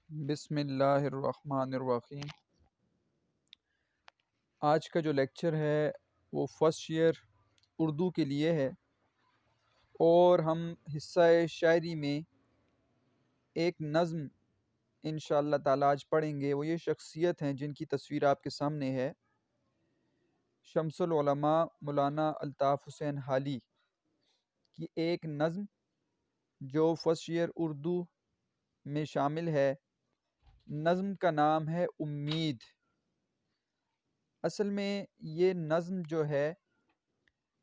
بسم اللہ الرحمن الرحیم۔ آج کا جو لیکچر ہے وہ فرسٹ ایئر اردو کے لیے ہے، اور ہم حصہ شاعری میں ایک نظم انشاءاللہ تعالی آج پڑھیں گے۔ وہ یہ شخصیت ہیں جن کی تصویر آپ کے سامنے ہے، شمس العلماء مولانا الطاف حسین حالی کی ایک نظم جو فرسٹ ایئر اردو میں شامل ہے۔ نظم کا نام ہے امید۔ اصل میں یہ نظم جو ہے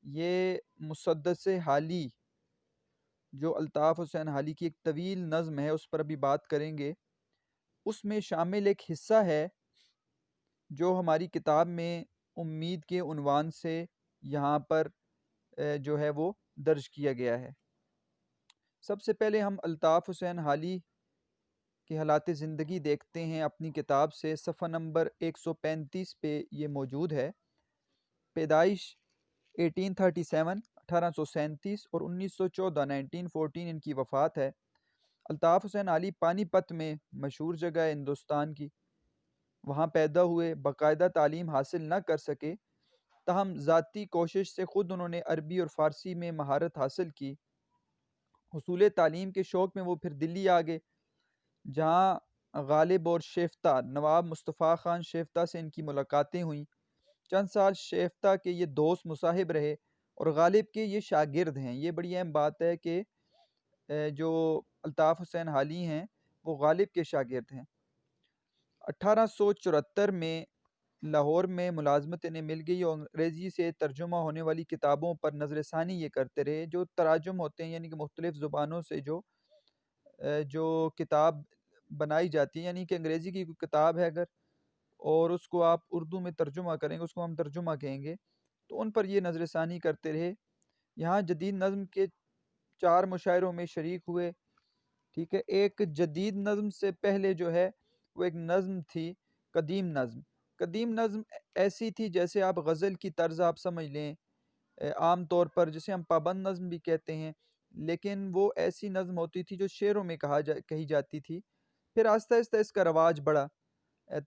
یہ مسدس حالی جو الطاف حسین حالی کی ایک طویل نظم ہے، اس پر ابھی بات کریں گے۔ اس میں شامل ایک حصہ ہے جو ہماری کتاب میں امید کے عنوان سے یہاں پر جو ہے وہ درج کیا گیا ہے۔ سب سے پہلے ہم الطاف حسین حالی کے حالات زندگی دیکھتے ہیں اپنی کتاب سے۔ صفحہ نمبر 135 پہ یہ موجود ہے۔ پیدائش 1837 1837 اور 1914 1914 ان کی وفات ہے۔ الطاف حسین حالی پانی پت میں مشہور جگہ ہے ہندوستان کی، وہاں پیدا ہوئے، باقاعدہ تعلیم حاصل نہ کر سکے، تاہم ذاتی کوشش سے خود انہوں نے عربی اور فارسی میں مہارت حاصل کی۔ حصول تعلیم کے شوق میں وہ پھر دلی آ گئے، جہاں غالب اور شیفتہ نواب مصطفیٰ خان شیفتہ سے ان کی ملاقاتیں ہوئیں۔ چند سال شیفتہ کے یہ دوست مصاحب رہے اور غالب کے یہ شاگرد ہیں۔ یہ بڑی اہم بات ہے کہ جو الطاف حسین حالی ہیں وہ غالب کے شاگرد ہیں۔ 1874 میں لاہور میں ملازمت انہیں مل گئی اور انگریزی سے ترجمہ ہونے والی کتابوں پر نظر ثانی یہ کرتے رہے۔ جو تراجم ہوتے ہیں یعنی کہ مختلف زبانوں سے جو کتاب بنائی جاتی ہے، یعنی کہ انگریزی کی کوئی کتاب ہے اگر اور اس کو آپ اردو میں ترجمہ کریں گے، اس کو ہم ترجمہ کہیں گے، تو ان پر یہ نظر ثانی کرتے رہے۔ یہاں جدید نظم کے 4 مشاعروں میں شریک ہوئے۔ ٹھیک ہے، ایک جدید نظم سے پہلے جو ہے وہ ایک نظم تھی قدیم نظم۔ قدیم نظم ایسی تھی جیسے آپ غزل کی طرز آپ سمجھ لیں، عام طور پر جسے ہم پابند نظم بھی کہتے ہیں، لیکن وہ ایسی نظم ہوتی تھی جو شعروں میں کہی جاتی تھی۔ پھر آہستہ آہستہ اس کا رواج بڑھا۔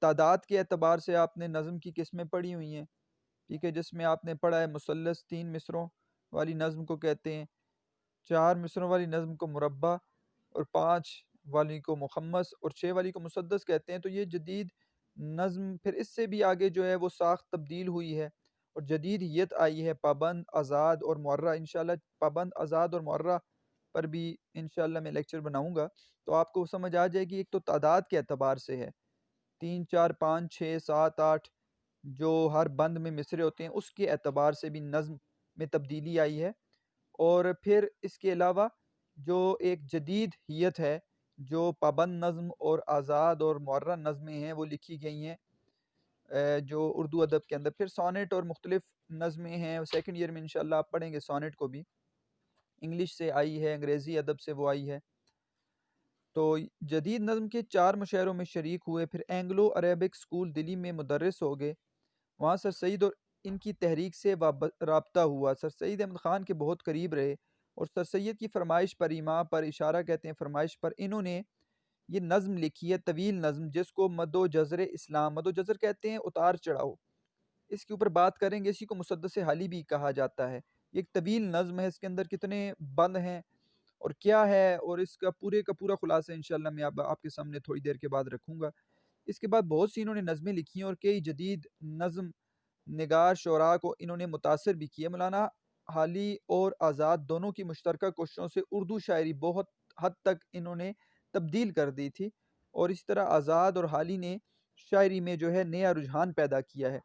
تعداد کے اعتبار سے آپ نے نظم کی قسمیں پڑھی ہوئی ہیں، ٹھیک ہے، جس میں آپ نے پڑھا ہے مثلث 3 مصروں والی نظم کو کہتے ہیں، 4 مصروں والی نظم کو مربع، اور 5 والی کو مخمس، اور 6 والی کو مسدس کہتے ہیں۔ تو یہ جدید نظم پھر اس سے بھی آگے جو ہے وہ ساخت تبدیل ہوئی ہے اور جدیدیت آئی ہے، پابند، آزاد اور معرہ۔ انشاءاللہ پابند، آزاد اور معرہ پر بھی انشاءاللہ میں لیکچر بناؤں گا، تو آپ کو سمجھ آ جائے گی۔ ایک تو تعداد کے اعتبار سے ہے، 3 4 5 6 7 8 جو ہر بند میں مصرے ہوتے ہیں، اس کے اعتبار سے بھی نظم میں تبدیلی آئی ہے۔ اور پھر اس کے علاوہ جو ایک جدید حیت ہے، جو پابند نظم اور آزاد اور معرہ نظمیں ہیں وہ لکھی گئی ہیں جو اردو ادب کے اندر۔ پھر سونٹ اور مختلف نظمیں ہیں، سیکنڈ ایئر میں انشاءاللہ آپ پڑھیں گے سونٹ کو بھی، انگلش سے آئی ہے، انگریزی ادب سے وہ آئی ہے۔ تو جدید نظم کے 4 مشاعروں میں شریک ہوئے، پھر اینگلو عربک اسکول دلی میں مدرس ہو گئے، وہاں سر سید اور ان کی تحریک سے رابطہ ہوا۔ سر سید احمد خان کے بہت قریب رہے اور سر سید کی فرمائش پر، ایما پر، اشارہ کہتے ہیں فرمائش پر، انہوں نے یہ نظم لکھی ہے، طویل نظم، جس کو مد و جزر اسلام، مد و جزر کہتے ہیں اتار چڑھاؤ، اس کے اوپر بات کریں گے۔ اسی کو مسدس حالی بھی کہا جاتا ہے۔ یہ ایک طویل نظم ہے، اس کے اندر کتنے بند ہیں اور کیا ہے، اور اس کا پورا خلاصہ انشاءاللہ میں آپ کے سامنے تھوڑی دیر کے بعد رکھوں گا۔ اس کے بعد بہت سی انہوں نے نظمیں لکھی ہیں اور کئی جدید نظم نگار شعراء کو انہوں نے متاثر بھی کیا۔ مولانا حالی اور آزاد دونوں کی مشترکہ کوششوں سے اردو شاعری بہت حد تک انہوں نے تبدیل کر دی تھی، اور اس طرح آزاد اور حالی نے شاعری میں جو ہے نیا رجحان پیدا کیا ہے،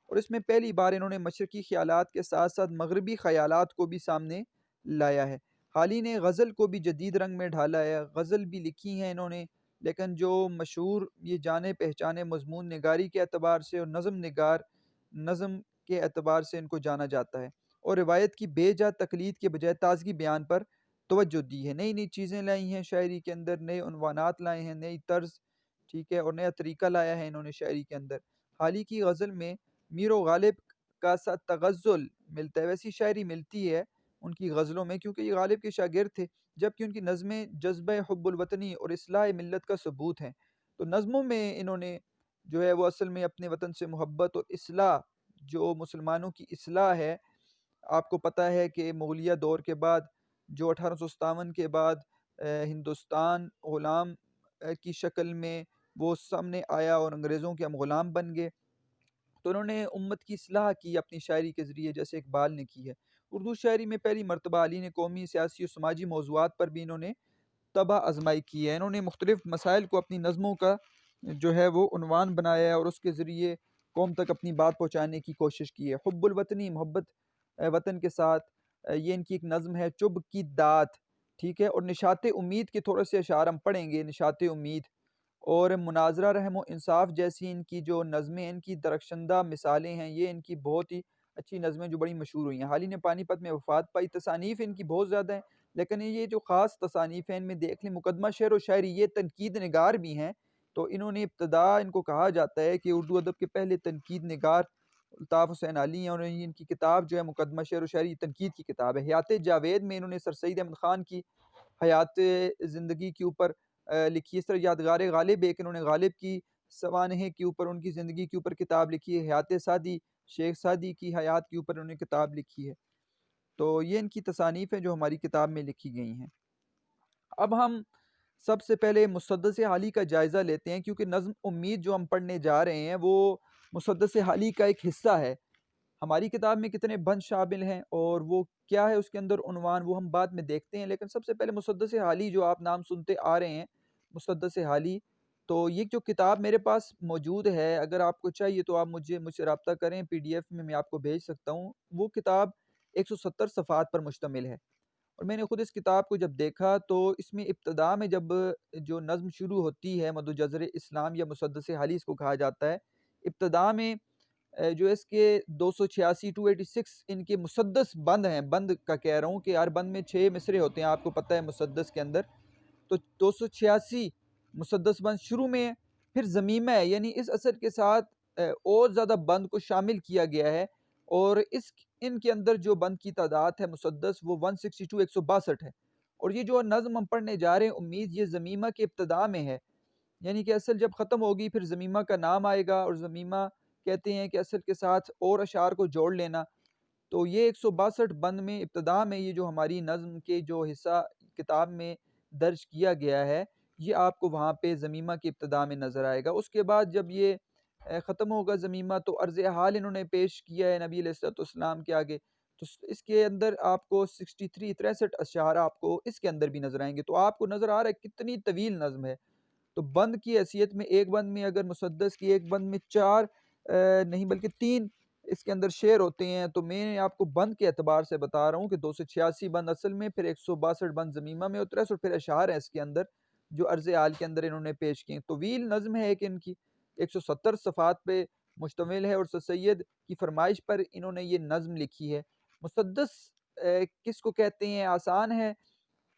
اور اس میں پہلی بار انہوں نے مشرقی خیالات کے ساتھ ساتھ مغربی خیالات کو بھی سامنے لایا ہے۔ حالی نے غزل کو بھی جدید رنگ میں ڈھالا ہے، غزل بھی لکھی ہیں انہوں نے، لیکن جو مشہور یہ جانے پہچانے مضمون نگاری کے اعتبار سے اور نظم کے اعتبار سے ان کو جانا جاتا ہے، اور روایت کی بے جا تقلید کے بجائے تازگی بیان پر توجہ دی ہے۔ نئی نئی چیزیں لائی ہیں شاعری کے اندر، نئے عنوانات لائے ہیں، نئی طرز، ٹھیک ہے، اور نیا طریقہ لایا ہے انہوں نے شاعری کے اندر۔ حالی کی غزل میں میر و غالب کا سا تغزل ملتا ہے، ویسی شاعری ملتی ہے ان کی غزلوں میں، کیونکہ یہ غالب کے شاگرد تھے، جبکہ ان کی نظمیں جذبہ حب الوطنی اور اصلاح ملت کا ثبوت ہیں۔ تو نظموں میں انہوں نے جو ہے وہ اصل میں اپنے وطن سے محبت اور اصلاح، جو مسلمانوں کی اصلاح ہے، آپ کو پتہ ہے کہ مغلیہ دور کے بعد جو 1857 کے بعد ہندوستان غلام کی شکل میں وہ سامنے آیا اور انگریزوں کے ہم غلام بن گئے، تو انہوں نے امت کی اصلاح کی اپنی شاعری کے ذریعے، جیسے اقبال نے کی ہے۔ اردو شاعری میں پہلی مرتبہ علی نے قومی، سیاسی اور سماجی موضوعات پر بھی انہوں نے طبع آزمائی کی ہے۔ انہوں نے مختلف مسائل کو اپنی نظموں کا جو ہے وہ عنوان بنایا ہے اور اس کے ذریعے قوم تک اپنی بات پہنچانے کی کوشش کی ہے۔ حب الوطنی، محبت وطن کے ساتھ، یہ ان کی ایک نظم ہے۔ چب کی دات، ٹھیک ہے، اور نشاط امید کے تھوڑے سے اشعار ہم پڑھیں گے۔ نشاط امید اور مناظرہ رحم و انصاف جیسی ان کی جو نظمیں، ان کی درخشندہ مثالیں ہیں، یہ ان کی بہت ہی اچھی نظمیں جو بڑی مشہور ہوئی ہیں۔ حال ہی نے پانی پت میں وفات پائی۔ تصانیف ان کی بہت زیادہ ہیں، لیکن یہ جو خاص تصانیف ہیں ان میں دیکھ لیں، مقدمہ شعر و شاعری، یہ تنقید نگار بھی ہیں، تو انہوں نے ابتدا، ان کو کہا جاتا ہے کہ اردو ادب کے پہلے تنقید نگار الطاف حسین علی ہیں، اور ان کی کتاب جو ہے مقدمہ شعر و شاعری تنقید کی کتاب ہے۔ حیات جاوید میں انہوں نے سر سید احمد خان کی حیات زندگی کے اوپر لکھی ہے۔ اس طرح یادگار غالب ایک انہوں نے غالب کی سوانح کے اوپر، ان کی زندگی کے اوپر کتاب لکھی ہے۔ حیات سعدی، شیخ سعدی کی حیات کے اوپر انہوں نے کتاب لکھی ہے۔ تو یہ ان کی تصانیف ہیں جو ہماری کتاب میں لکھی گئی ہیں۔ اب ہم سب سے پہلے مسدس حالی کا جائزہ لیتے ہیں، کیونکہ نظم امید جو ہم پڑھنے جا رہے ہیں وہ مسدس حالی کا ایک حصہ ہے۔ ہماری کتاب میں کتنے بند شامل ہیں اور وہ کیا ہے اس کے اندر عنوان، وہ ہم بعد میں دیکھتے ہیں، لیکن سب سے پہلے مسدس حالی جو آپ نام سنتے آ رہے ہیں، مسدس حالی، تو یہ جو کتاب میرے پاس موجود ہے، اگر آپ کو چاہیے تو آپ مجھ سے رابطہ کریں، پی ڈی ایف میں آپ کو بھیج سکتا ہوں۔ وہ کتاب 170 صفحات پر مشتمل ہے، اور میں نے خود اس کتاب کو جب دیکھا تو اس میں ابتدا میں جب جو نظم شروع ہوتی ہے، مد جزر اسلام یا مسدس حالی اس کو کہا جاتا ہے، ابتدا میں جو اس کے 286 286 ان کے مسدس بند ہیں، بند کا کہہ رہا ہوں کہ ہر بند میں 6 مصرے ہوتے ہیں، آپ کو پتہ ہے مسدس کے اندر، تو 286 مسدس بند شروع میں ہے، پھر ضمیمہ ہے، یعنی اس اثر کے ساتھ اور زیادہ بند کو شامل کیا گیا ہے، اور ان کے اندر جو بند کی تعداد ہے مسدس وہ 162 162 ہے، اور یہ جو نظم ہم پڑھنے جا رہے ہیں امید، یہ ضمیمہ کے ابتدا میں ہے، یعنی کہ اصل جب ختم ہوگی پھر ضمیمہ کا نام آئے گا، اور ضمیمہ کہتے ہیں کہ اصل کے ساتھ اور اشعار کو جوڑ لینا، تو یہ 162 بند میں ابتدا میں یہ جو ہماری نظم کے جو حصہ کتاب میں درج کیا گیا ہے، یہ آپ کو وہاں پہ ضمیمہ کی ابتدا میں نظر آئے گا۔ اس کے بعد جب یہ ختم ہوگا ضمیمہ، تو عرض حال انہوں نے پیش کیا ہے نبی علیہ السلام کے آگے، تو اس کے اندر آپ کو 63 اشعار آپ کو اس کے اندر بھی نظر آئیں گے، تو آپ کو نظر آ رہا ہے کتنی طویل نظم ہے۔ تو بند کی حیثیت میں ایک بند میں اگر مسدس کی ایک بند میں 4 نہیں بلکہ 3 اس کے اندر شعر ہوتے ہیں، تو میں آپ کو بند کے اعتبار سے بتا رہا ہوں کہ 286 بند اصل میں، پھر 162 بند ضمیمہ میں، اور 63 پھر اشعار ہیں اس کے اندر جو عرض حال کے اندر انہوں نے پیش کیے۔ طویل نظم ہے کہ ان کی 170 صفحات پہ مشتمل ہے، اور سر سید کی فرمائش پر انہوں نے یہ نظم لکھی ہے۔ مسدس کس کو کہتے ہیں؟ آسان ہے،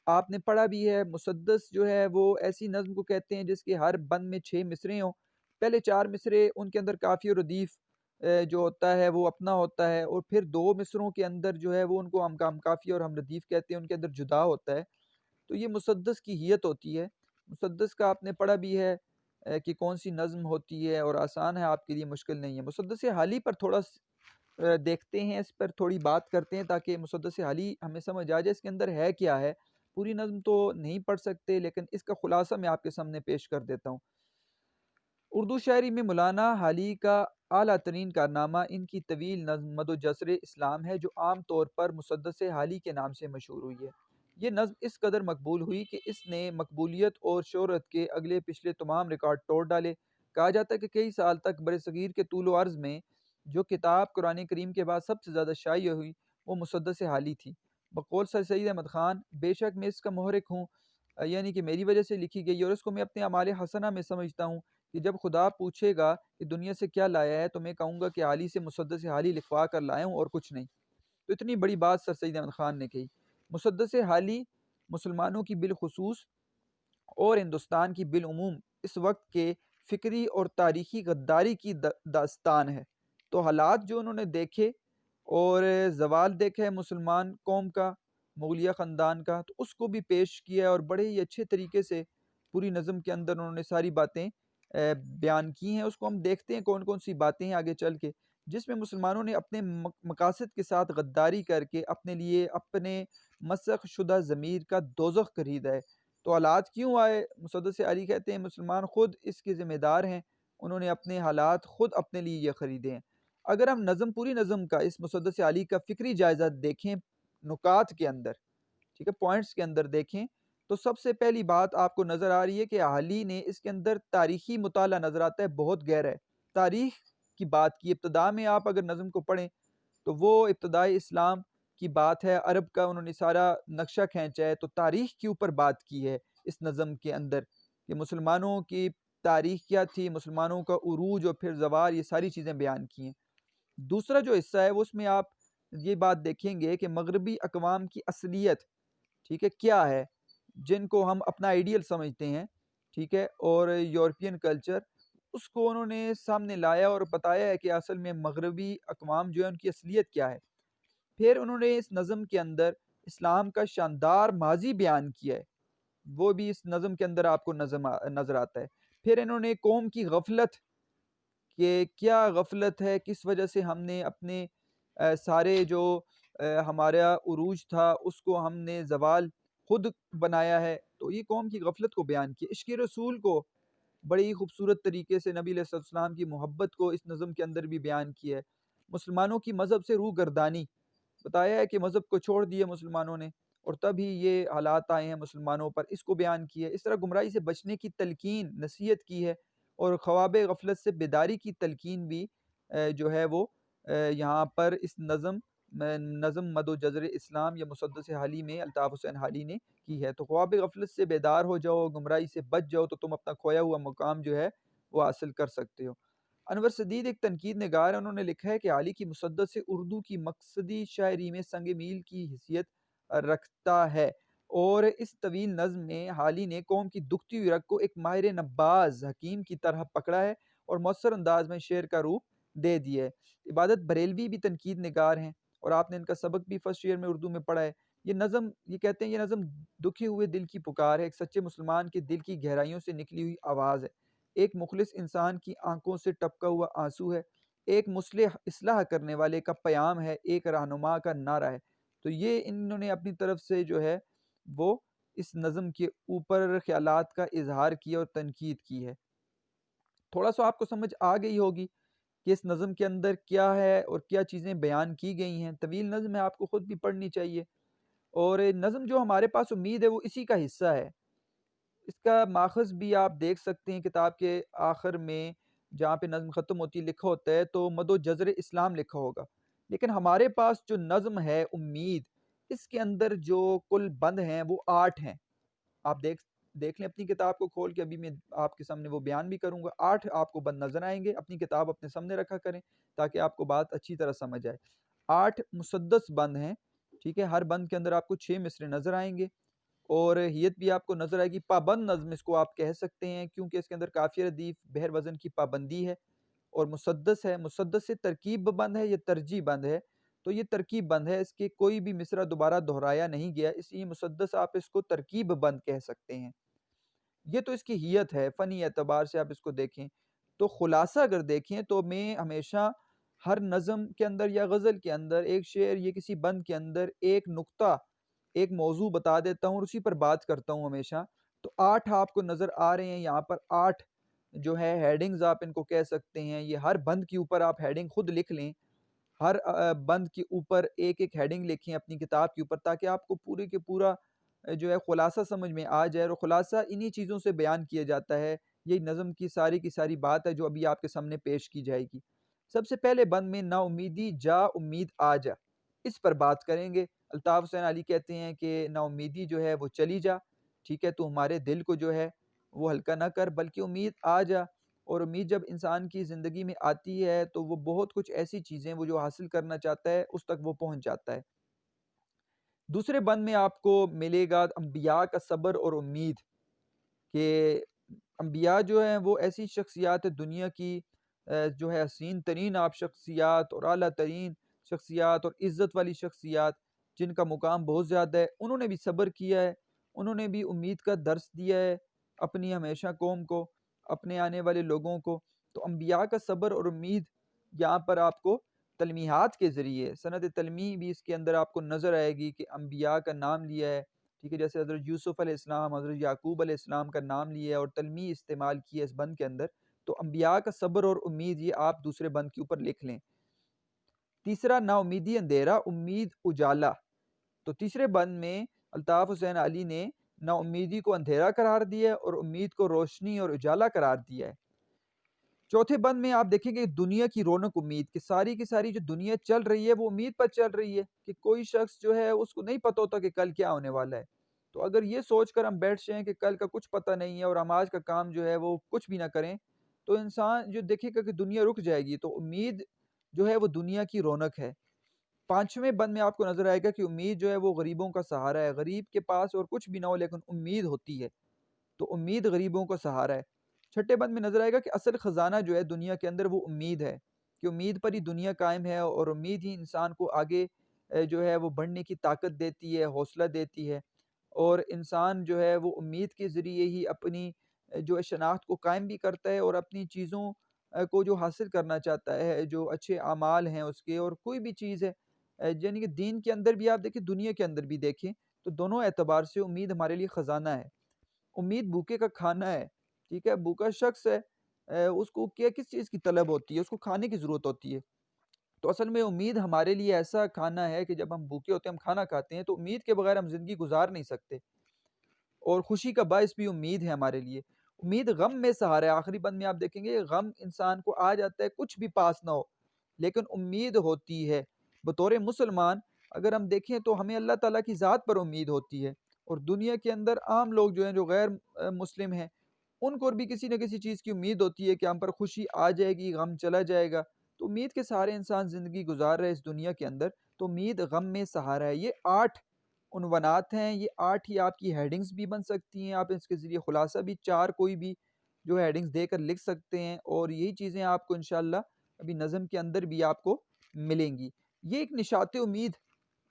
آپ نے پڑھا بھی ہے، مسدس جو ہے وہ ایسی نظم کو کہتے ہیں جس کے ہر بند میں 6 مصرے ہوں، پہلے 4 مصرے ان کے اندر کافی اور ردیف جو ہوتا ہے وہ اپنا ہوتا ہے، اور پھر 2 مصروں کے اندر جو ہے وہ ان کو ہم کافی اور ہم ردیف کہتے ہیں، ان کے اندر جدا ہوتا ہے، تو یہ مسدس کی حیت ہوتی ہے۔ مسدس کا آپ نے پڑھا بھی ہے کہ کون سی نظم ہوتی ہے، اور آسان ہے، آپ کے لیے مشکل نہیں ہے۔ مسدس حالی پر تھوڑا دیکھتے ہیں، اس پر تھوڑی بات کرتے ہیں تاکہ مسدس حالی ہمیں سمجھ آ جائے اس کے اندر ہے کیا ہے۔ پوری نظم تو نہیں پڑھ سکتے، لیکن اس کا خلاصہ میں آپ کے سامنے پیش کر دیتا ہوں۔ اردو شاعری میں مولانا حالی کا اعلیٰ ترین کارنامہ ان کی طویل نظم مد و جزر اسلام ہے، جو عام طور پر مسدس حالی کے نام سے مشہور ہوئی ہے۔ یہ نظم اس قدر مقبول ہوئی کہ اس نے مقبولیت اور شہرت کے اگلے پچھلے تمام ریکارڈ توڑ ڈالے۔ کہا جاتا ہے کہ کئی سال تک برصغیر کے طول و عرض میں جو کتاب قرآن کریم کے بعد سب سے زیادہ شائع ہوئی وہ مسدس حالی تھی۔ بقول سر سید احمد خان، بے شک میں اس کا محرک ہوں، یعنی کہ میری وجہ سے لکھی گئی، اور اس کو میں اپنے اعمال حسنہ میں سمجھتا ہوں کہ جب خدا پوچھے گا کہ دنیا سے کیا لایا ہے، تو میں کہوں گا کہ حالی سے مسدس حالی لکھوا کر لایا ہوں اور کچھ نہیں۔ تو اتنی بڑی بات سر سید احمد خان نے کہی۔ مسدس حالی مسلمانوں کی بالخصوص اور ہندوستان کی بالعموم اس وقت کے فکری اور تاریخی غداری کی داستان ہے۔ تو حالات جو انہوں نے دیکھے اور زوال دیکھا ہے مسلمان قوم کا، مغلیہ خاندان کا، تو اس کو بھی پیش کیا ہے، اور بڑے ہی اچھے طریقے سے پوری نظم کے اندر انہوں نے ساری باتیں بیان کی ہیں، اس کو ہم دیکھتے ہیں کون کون سی باتیں ہیں آگے چل کے، جس میں مسلمانوں نے اپنے مقاصد کے ساتھ غداری کر کے اپنے لیے اپنے مسخ شدہ ضمیر کا دوزخ خریدا ہے۔ تو حالات کیوں آئے؟ مسدس علی کہتے ہیں مسلمان خود اس کے ذمہ دار ہیں، انہوں نے اپنے حالات خود اپنے لیے یہ خریدے ہیں۔ اگر ہم پوری نظم کا اس مسدس علی کا فکری جائزہ دیکھیں نکات کے اندر، ٹھیک ہے، پوائنٹس کے اندر دیکھیں، تو سب سے پہلی بات آپ کو نظر آ رہی ہے کہ علی نے اس کے اندر تاریخی مطالعہ نظر آتا ہے، بہت گہرا ہے۔ تاریخ کی بات کی، ابتدا میں آپ اگر نظم کو پڑھیں تو وہ ابتدائی اسلام کی بات ہے، عرب کا انہوں نے سارا نقشہ کھینچا ہے، تو تاریخ کے اوپر بات کی ہے اس نظم کے اندر کہ مسلمانوں کی تاریخ کیا تھی، مسلمانوں کا عروج اور پھر زوال، یہ ساری چیزیں بیان کی ہیں۔ دوسرا جو حصہ ہے وہ اس میں آپ یہ بات دیکھیں گے کہ مغربی اقوام کی اصلیت، ٹھیک ہے، کیا ہے، جن کو ہم اپنا آئیڈیل سمجھتے ہیں، ٹھیک ہے، اور یورپین کلچر، اس کو انہوں نے سامنے لایا اور بتایا ہے کہ اصل میں مغربی اقوام جو ہے ان کی اصلیت کیا ہے۔ پھر انہوں نے اس نظم کے اندر اسلام کا شاندار ماضی بیان کیا ہے، وہ بھی اس نظم کے اندر آپ کو نظر آتا ہے۔ پھر انہوں نے قوم کی غفلت، کہ کیا غفلت ہے، کس وجہ سے ہم نے اپنے سارے جو ہمارا عروج تھا اس کو ہم نے زوال خود بنایا ہے، تو یہ قوم کی غفلت کو بیان کیا۔ عشق رسول کو بڑی خوبصورت طریقے سے نبی علیہ السلام کی محبت کو اس نظم کے اندر بھی بیان کیا ہے۔ مسلمانوں کی مذہب سے روح گردانی، بتایا ہے کہ مذہب کو چھوڑ دیا مسلمانوں نے اور تب ہی یہ حالات آئے ہیں مسلمانوں پر، اس کو بیان کیا ہے۔ اس طرح گمراہی سے بچنے کی تلقین، نصیحت کی ہے، اور خواب غفلت سے بیداری کی تلقین بھی جو ہے وہ یہاں پر اس نظم مد و جزر اسلام یا مسدس حالی میں الطاف حسین حالی نے کی ہے۔ تو خواب غفلت سے بیدار ہو جاؤ، گمراہی سے بچ جاؤ، تو تم اپنا کھویا ہوا مقام جو ہے وہ حاصل کر سکتے ہو۔ انور سدید ایک تنقید نگار ہے، انہوں نے لکھا ہے کہ حالی کی مسدس سے اردو کی مقصدی شاعری میں سنگ میل کی حیثیت رکھتا ہے، اور اس طویل نظم میں حالی نے قوم کی دکھتی ہوئی رگ کو ایک ماہر نباز حکیم کی طرح پکڑا ہے اور مؤثر انداز میں شعر کا روپ دے دیا ہے۔ عبادت بریلوی بھی تنقید نگار ہیں، اور آپ نے ان کا سبق بھی فرسٹ ایئر میں اردو میں پڑھا ہے۔ یہ نظم، یہ کہتے ہیں یہ نظم دکھے ہوئے دل کی پکار ہے، ایک سچے مسلمان کے دل کی گہرائیوں سے نکلی ہوئی آواز ہے، ایک مخلص انسان کی آنکھوں سے ٹپکا ہوا آنسو ہے، ایک مصلح اصلاح کرنے والے کا پیام ہے، ایک رہنما کا نعرہ ہے۔ تو یہ انہوں نے اپنی طرف سے جو ہے وہ اس نظم کے اوپر خیالات کا اظہار کیا اور تنقید کی ہے۔ تھوڑا سا آپ کو سمجھ آ گئی ہوگی کہ اس نظم کے اندر کیا ہے اور کیا چیزیں بیان کی گئی ہیں۔ طویل نظم ہے، آپ کو خود بھی پڑھنی چاہیے، اور نظم جو ہمارے پاس امید ہے وہ اسی کا حصہ ہے۔ اس کا ماخذ بھی آپ دیکھ سکتے ہیں کتاب کے آخر میں، جہاں پہ نظم ختم ہوتی ہے لکھا ہوتا ہے تو مد و جزر اسلام لکھا ہوگا، لیکن ہمارے پاس جو نظم ہے امید، اس کے اندر جو کل بند ہیں وہ 8 ہیں۔ آپ دیکھ لیں اپنی کتاب کو کھول کے، ابھی میں آپ کے سامنے وہ بیان بھی کروں گا۔ 8 آپ کو بند نظر آئیں گے، اپنی کتاب اپنے سامنے رکھا کریں تاکہ آپ کو بات اچھی طرح سمجھ آئے۔ 8 مسدس بند ہیں، ٹھیک ہے، ہر بند کے اندر آپ کو 6 مصرے نظر آئیں گے، اور ہیت بھی آپ کو نظر آئے گی۔ پابند نظم اس کو آپ کہہ سکتے ہیں، کیونکہ اس کے اندر قافیہ ردیف بحر وزن کی پابندی ہے، اور مسدس ہے، مسدس سے ترکیب بند ہے یا ترجیح بند ہے، تو یہ ترکیب بند ہے، اس کے کوئی بھی مصرع دوبارہ دہرایا نہیں گیا، اس لیے مسدس آپ اس کو ترکیب بند کہہ سکتے ہیں۔ یہ تو اس کی ہیت ہے، فنی اعتبار سے آپ اس کو دیکھیں تو خلاصہ اگر دیکھیں تو میں ہمیشہ ہر نظم کے اندر یا غزل کے اندر ایک شعر یا کسی بند کے اندر ایک نقطہ، ایک موضوع بتا دیتا ہوں اور اسی پر بات کرتا ہوں ہمیشہ۔ تو 8 آپ کو نظر آ رہے ہیں یہاں پر، 8 جو ہے ہیڈنگز آپ ان کو کہہ سکتے ہیں، یہ ہر بند کے اوپر آپ ہیڈنگ خود لکھ لیں، ہر بند کے اوپر ایک ایک ہیڈنگ لکھیں اپنی کتاب کے اوپر، تاکہ آپ کو پورے کے پورا جو ہے خلاصہ سمجھ میں آ جائے، اور خلاصہ انہی چیزوں سے بیان کیا جاتا ہے۔ یہی نظم کی ساری بات ہے جو ابھی آپ کے سامنے پیش کی جائے گی۔ سب سے پہلے بند میں نا امیدی جا امید آ جا، اس پر بات کریں گے۔ الطاف حسین علی کہتے ہیں کہ نا امیدی جو ہے وہ چلی جا، ٹھیک ہے، تو ہمارے دل کو جو ہے وہ ہلکا نہ کر، بلکہ امید آ جا، اور امید جب انسان کی زندگی میں آتی ہے تو وہ بہت کچھ ایسی چیزیں وہ جو حاصل کرنا چاہتا ہے اس تک وہ پہنچ جاتا ہے۔ دوسرے بند میں آپ کو ملے گا انبیاء کا صبر اور امید، کہ انبیاء جو ہیں وہ ایسی شخصیات دنیا کی جو ہے حسین ترین آپ شخصیات اور اعلیٰ ترین شخصیات اور عزت والی شخصیات، جن کا مقام بہت زیادہ ہے، انہوں نے بھی صبر کیا ہے، انہوں نے بھی امید کا درس دیا ہے اپنی ہمیشہ قوم کو، اپنے آنے والے لوگوں کو۔ تو انبیاء کا صبر اور امید یہاں پر آپ کو تلمیحات کے ذریعے، سند تلمیح بھی اس کے اندر آپ کو نظر آئے گی کہ انبیاء کا نام لیا ہے، ٹھیک ہے، جیسے حضرت یوسف علیہ السلام، حضرت یعقوب علیہ السلام کا نام لیا ہے اور تلمیح استعمال کی ہے اس بند کے اندر۔ تو انبیاء کا صبر اور امید یہ آپ دوسرے بند کے اوپر لکھ لیں۔ تیسرا، نا امیدی اندھیرا، امید اجالا۔ تو تیسرے بند میں الطاف حسین علی نے نا امیدی کو اندھیرا قرار دیا ہے اور امید کو روشنی اور اجالا قرار دیا ہے۔ چوتھے بند میں آپ دیکھیں گے دنیا کی رونق امید، کہ ساری کی ساری جو دنیا چل رہی ہے وہ امید پر چل رہی ہے، کہ کوئی شخص جو ہے اس کو نہیں پتہ ہوتا کہ کل کیا ہونے والا ہے۔ تو اگر یہ سوچ کر ہم بیٹھ جائیں کہ کل کا کچھ پتہ نہیں ہے اور ہم آج کا کام جو ہے وہ کچھ بھی نہ کریں، تو انسان جو دیکھے گا کہ دنیا رک جائے گی۔ تو امید جو ہے وہ دنیا کی رونق ہے۔ پانچویں بند میں آپ کو نظر آئے گا کہ امید جو ہے وہ غریبوں کا سہارا ہے۔ غریب کے پاس اور کچھ بھی نہ ہو لیکن امید ہوتی ہے، تو امید غریبوں کا سہارا ہے۔ چھٹے بند میں نظر آئے گا کہ اصل خزانہ جو ہے دنیا کے اندر وہ امید ہے، کہ امید پر ہی دنیا قائم ہے اور امید ہی انسان کو آگے جو ہے وہ بڑھنے کی طاقت دیتی ہے، حوصلہ دیتی ہے، اور انسان جو ہے وہ امید کے ذریعے ہی اپنی جو ہے شناخت کو قائم بھی کرتا ہے اور اپنی چیزوں کو جو حاصل کرنا چاہتا ہے، جو اچھے اعمال ہیں اس کے، اور کوئی بھی چیز ہے، یعنی کہ دین کے اندر بھی آپ دیکھیں، دنیا کے اندر بھی دیکھیں، تو دونوں اعتبار سے امید ہمارے لیے خزانہ ہے۔ امید بھوکے کا کھانا ہے، ٹھیک ہے، بھوکا شخص ہے، اس کو کیا کس چیز کی طلب ہوتی ہے؟ اس کو کھانے کی ضرورت ہوتی ہے۔ تو اصل میں امید ہمارے لیے ایسا کھانا ہے کہ جب ہم بھوکے ہوتے ہیں، ہم کھانا کھاتے ہیں، تو امید کے بغیر ہم زندگی گزار نہیں سکتے، اور خوشی کا باعث بھی امید ہے ہمارے لیے۔ امید غم میں سہارا ہے۔ آخری بند میں آپ دیکھیں گے غم انسان کو آ جاتا ہے کچھ بھی پاس نہ ہو، لیکن امید ہوتی ہے۔ بطور مسلمان اگر ہم دیکھیں تو ہمیں اللہ تعالیٰ کی ذات پر امید ہوتی ہے، اور دنیا کے اندر عام لوگ جو ہیں، جو غیر مسلم ہیں، ان کو بھی کسی نہ کسی چیز کی امید ہوتی ہے کہ ہم پر خوشی آ جائے گی، غم چلا جائے گا۔ تو امید کے سہارے انسان زندگی گزار رہے اس دنیا کے اندر۔ تو امید غم میں سہارا ہے۔ یہ 8 عنوانات ہیں، یہ 8 ہی آپ کی ہیڈنگز بھی بن سکتی ہیں، آپ اس کے ذریعے خلاصہ بھی 4 کوئی بھی جو ہیڈنگز دے کر لکھ سکتے ہیں، اور یہی چیزیں آپ کو انشاءاللہ ابھی نظم کے اندر بھی آپ کو ملیں گی۔ یہ ایک نشاط امید،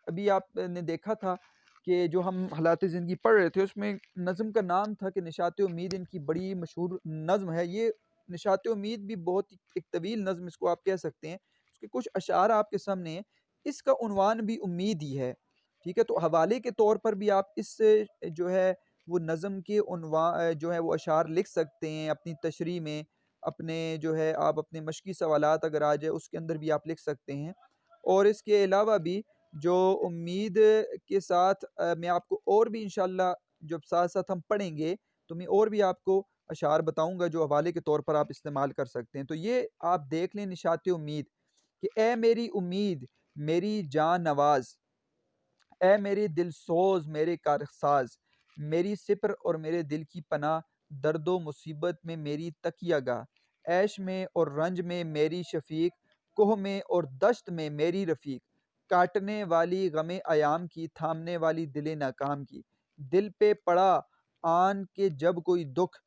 ابھی آپ نے دیکھا تھا کہ جو ہم حالات زندگی پڑھ رہے تھے، اس میں نظم کا نام تھا کہ نشاط امید، ان کی بڑی مشہور نظم ہے۔ یہ نشاط امید بھی بہت ایک طویل نظم اس کو آپ کہہ سکتے ہیں، اس کے کچھ اشعار آپ کے سامنے ہیں۔ اس کا عنوان بھی امید ہی ہے، ٹھیک ہے، تو حوالے کے طور پر بھی آپ اس سے جو ہے وہ نظم کے عنوان جو ہے وہ اشعار لکھ سکتے ہیں اپنی تشریح میں، اپنے جو ہے آپ اپنے مشقی سوالات اگر آ جائے اس کے اندر بھی آپ لکھ سکتے ہیں۔ اور اس کے علاوہ بھی جو امید کے ساتھ میں آپ کو اور بھی انشاءاللہ جب ساتھ ساتھ ہم پڑھیں گے تو میں اور بھی آپ کو اشعار بتاؤں گا جو حوالے کے طور پر آپ استعمال کر سکتے ہیں۔ تو یہ آپ دیکھ لیں نشاط امید، کہ اے میری امید، میری جان نواز، اے میرے دل سوز، میرے کارساز، میری سپر اور میرے دل کی پناہ، درد و مصیبت میں میری تکیہ گاہ، عیش میں اور رنج میں میری شفیق، کوہ میں اور دشت میں میری رفیق، کاٹنے والی غم ایام کی، تھامنے والی دل ناکام کی، دل پہ پڑا آن کے جب کوئی دکھ،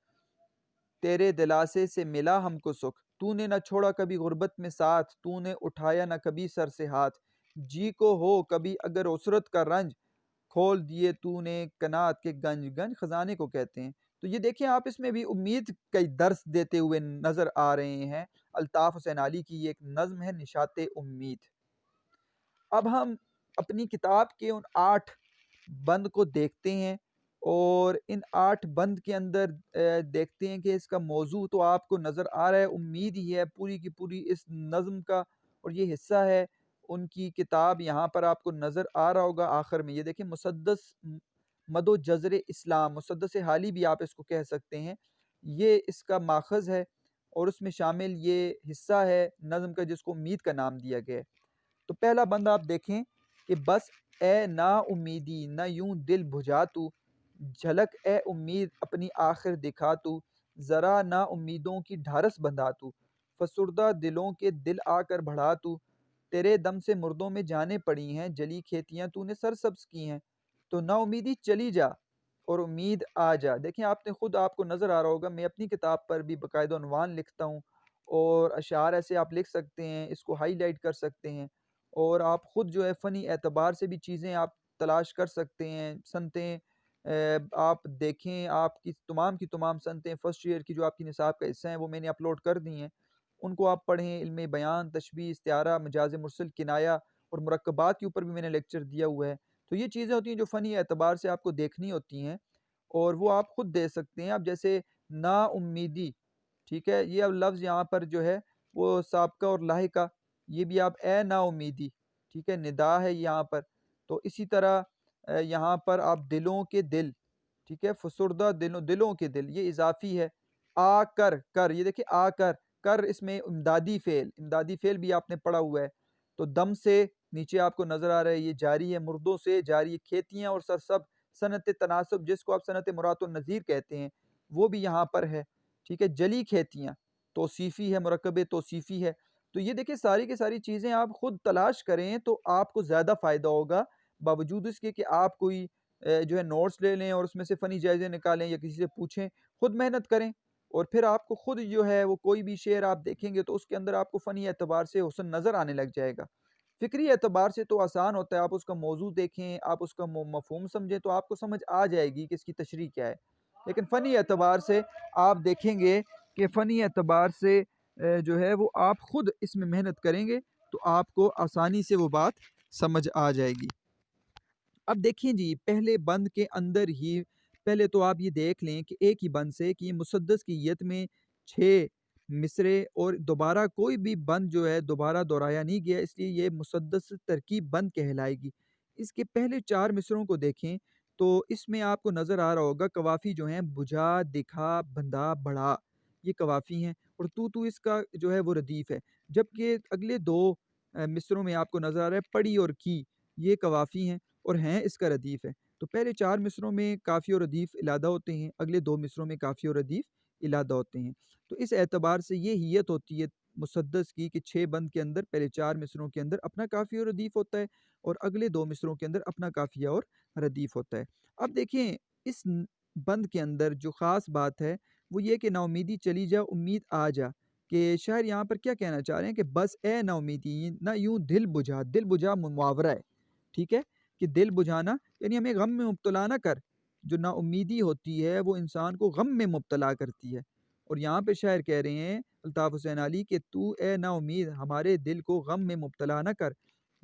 تیرے دلاسے سے ملا ہم کو سکھ، تو نے نہ چھوڑا کبھی غربت میں ساتھ، تو نے اٹھایا نہ کبھی سر سے ہاتھ، جی کو ہو کبھی اگر عسرت کا رنج، کھول دیے تو نے کنات کے گنج، گنج خزانے کو کہتے ہیں۔ تو یہ دیکھیں آپ اس میں بھی امید کا درس دیتے ہوئے نظر آ رہے ہیں۔ الطاف حسین علی کی یہ ایک نظم ہے نشاط امید۔ اب ہم اپنی کتاب کے ان 8 بند کو دیکھتے ہیں، اور ان 8 بند کے اندر دیکھتے ہیں کہ اس کا موضوع تو آپ کو نظر آ رہا ہے، امید ہی ہے پوری کی پوری اس نظم کا، اور یہ حصہ ہے ان کی کتاب۔ یہاں پر آپ کو نظر آ رہا ہوگا آخر میں، یہ دیکھیں مسدس مد و جزر اسلام، مسدس حالی بھی آپ اس کو کہہ سکتے ہیں، یہ اس کا ماخذ ہے، اور اس میں شامل یہ حصہ ہے نظم کا جس کو امید کا نام دیا گیا ہے۔ تو پہلا بند آپ دیکھیں کہ بس اے نا امیدی نہ یوں دل بجھا تو، جھلک اے امید اپنی آخر دکھا تو، ذرا نا امیدوں کی ڈھارس بندھا تو، فسردہ دلوں کے دل آ کر بڑھا تو، تیرے دم سے مردوں میں جانیں پڑی ہیں، جلی کھیتیاں تو نے سرسبز کی ہیں، تو نا امیدی چلی جا اور امید آ جا۔ دیکھیں آپ نے خود آپ کو نظر آ رہا ہوگا، میں اپنی کتاب پر بھی باقاعدہ عنوان لکھتا ہوں، اور اشعار ایسے آپ لکھ سکتے ہیں، اس کو ہائی لائٹ کر سکتے ہیں، اور آپ خود جو ہے فنی اعتبار سے بھی چیزیں آپ تلاش کر سکتے ہیں، سنتیں آپ دیکھیں، آپ کی تمام صنعتیں فرسٹ ایئر کی جو آپ کی نصاب کا حصہ ہیں وہ میں نے اپلوڈ کر دی ہیں، ان کو آپ پڑھیں۔ علم بیان، تشبیہ، استعارہ، مجاز مرسل، کنایہ اور مرکبات کے اوپر بھی میں نے لیکچر دیا ہوا ہے۔ تو یہ چیزیں ہوتی ہیں جو فنی اعتبار سے آپ کو دیکھنی ہوتی ہیں، اور وہ آپ خود دے سکتے ہیں۔ اب جیسے نا امیدی، ٹھیک ہے، یہ اب لفظ یہاں پر جو ہے وہ سابقہ اور لاحقہ، یہ بھی آپ اے نا امیدی، ٹھیک ہے، ندا ہے یہاں پر۔ تو اسی طرح یہاں پر آپ دلوں کے دل، ٹھیک ہے، فسردہ دلوں کے دل، یہ اضافی ہے۔ آ کر، کر، یہ دیکھیں آ کر، کر اس میں امدادی فعل بھی آپ نے پڑھا ہوا ہے۔ تو دم سے نیچے آپ کو نظر آ رہا ہے یہ جاری ہے، مردوں سے جاری ہے، کھیتیاں اور سرسب، صنعت تناسب جس کو آپ صنعت مرات النظیر کہتے ہیں وہ بھی یہاں پر ہے، ٹھیک ہے، جلی کھیتیاں توصیفی ہے، مرکب توصیفی ہے۔ تو یہ دیکھیں ساری کی ساری چیزیں آپ خود تلاش کریں تو آپ کو زیادہ فائدہ ہوگا، باوجود اس کے کہ آپ کوئی جو ہے نوٹس لے لیں اور اس میں سے فنی جائزے نکالیں یا کسی سے پوچھیں، خود محنت کریں، اور پھر آپ کو خود جو ہے وہ کوئی بھی شعر آپ دیکھیں گے تو اس کے اندر آپ کو فنی اعتبار سے حسن نظر آنے لگ جائے گا۔ فکری اعتبار سے تو آسان ہوتا ہے، آپ اس کا موضوع دیکھیں، آپ اس کا مفہوم سمجھیں تو آپ کو سمجھ آ جائے گی کہ اس کی تشریح کیا ہے۔ لیکن فنی اعتبار سے آپ دیکھیں گے کہ فنی اعتبار سے جو ہے وہ آپ خود اس میں محنت کریں گے تو آپ کو آسانی سے وہ بات سمجھ آ جائے گی۔ اب دیکھیں جی، پہلے بند کے اندر ہی پہلے تو آپ یہ دیکھ لیں کہ ایک ہی بند سے کہ یہ مسدس کی یت میں 6 مصرے اور دوبارہ کوئی بھی بند جو ہے دوبارہ دہرایا نہیں گیا، اس لیے یہ مسدس ترکیب بند کہلائے گی۔ اس کے پہلے 4 مصروں کو دیکھیں تو اس میں آپ کو نظر آ رہا ہوگا قوافی جو ہیں بجھا، دکھا، بندھا، بڑھا، یہ قوافی ہیں، اور تو اس کا جو ہے وہ ردیف ہے۔ جبکہ اگلے 2 مصروں میں آپ کو نظر آ رہا ہے پڑی اور کی، یہ قوافی ہیں اور ہیں اس کا ردیف ہے۔ تو پہلے 4 مصروں میں کافی اور ردیف علادہ ہوتے ہیں، اگلے 2 مصروں میں کافی اور ردیف علادہ ہوتے ہیں۔ تو اس اعتبار سے یہ حیت ہوتی ہے مسدس کی کہ 6 بند کے اندر پہلے 4 مصروں کے اندر اپنا کافی اور ردیف ہوتا ہے اور اگلے 2 مصروں کے اندر اپنا کافیہ اور ردیف ہوتا ہے۔ اب دیکھیں اس بند کے اندر جو خاص بات ہے وہ یہ کہ نا امیدی چلی جا امید آ جا، کہ شاعر یہاں پر کیا کہنا چاہ رہے ہیں کہ بس اے نا امیدی، نہ یوں دل بجھا، دل بجھا محاورہ ہے، ٹھیک ہے، کہ دل بجھانا یعنی ہمیں غم میں مبتلا نہ کر۔ جو نا امیدی ہوتی ہے وہ انسان کو غم میں مبتلا کرتی ہے، اور یہاں پہ شاعر کہہ رہے ہیں الطاف حسین علی کہ تو اے نا امید ہمارے دل کو غم میں مبتلا نہ کر،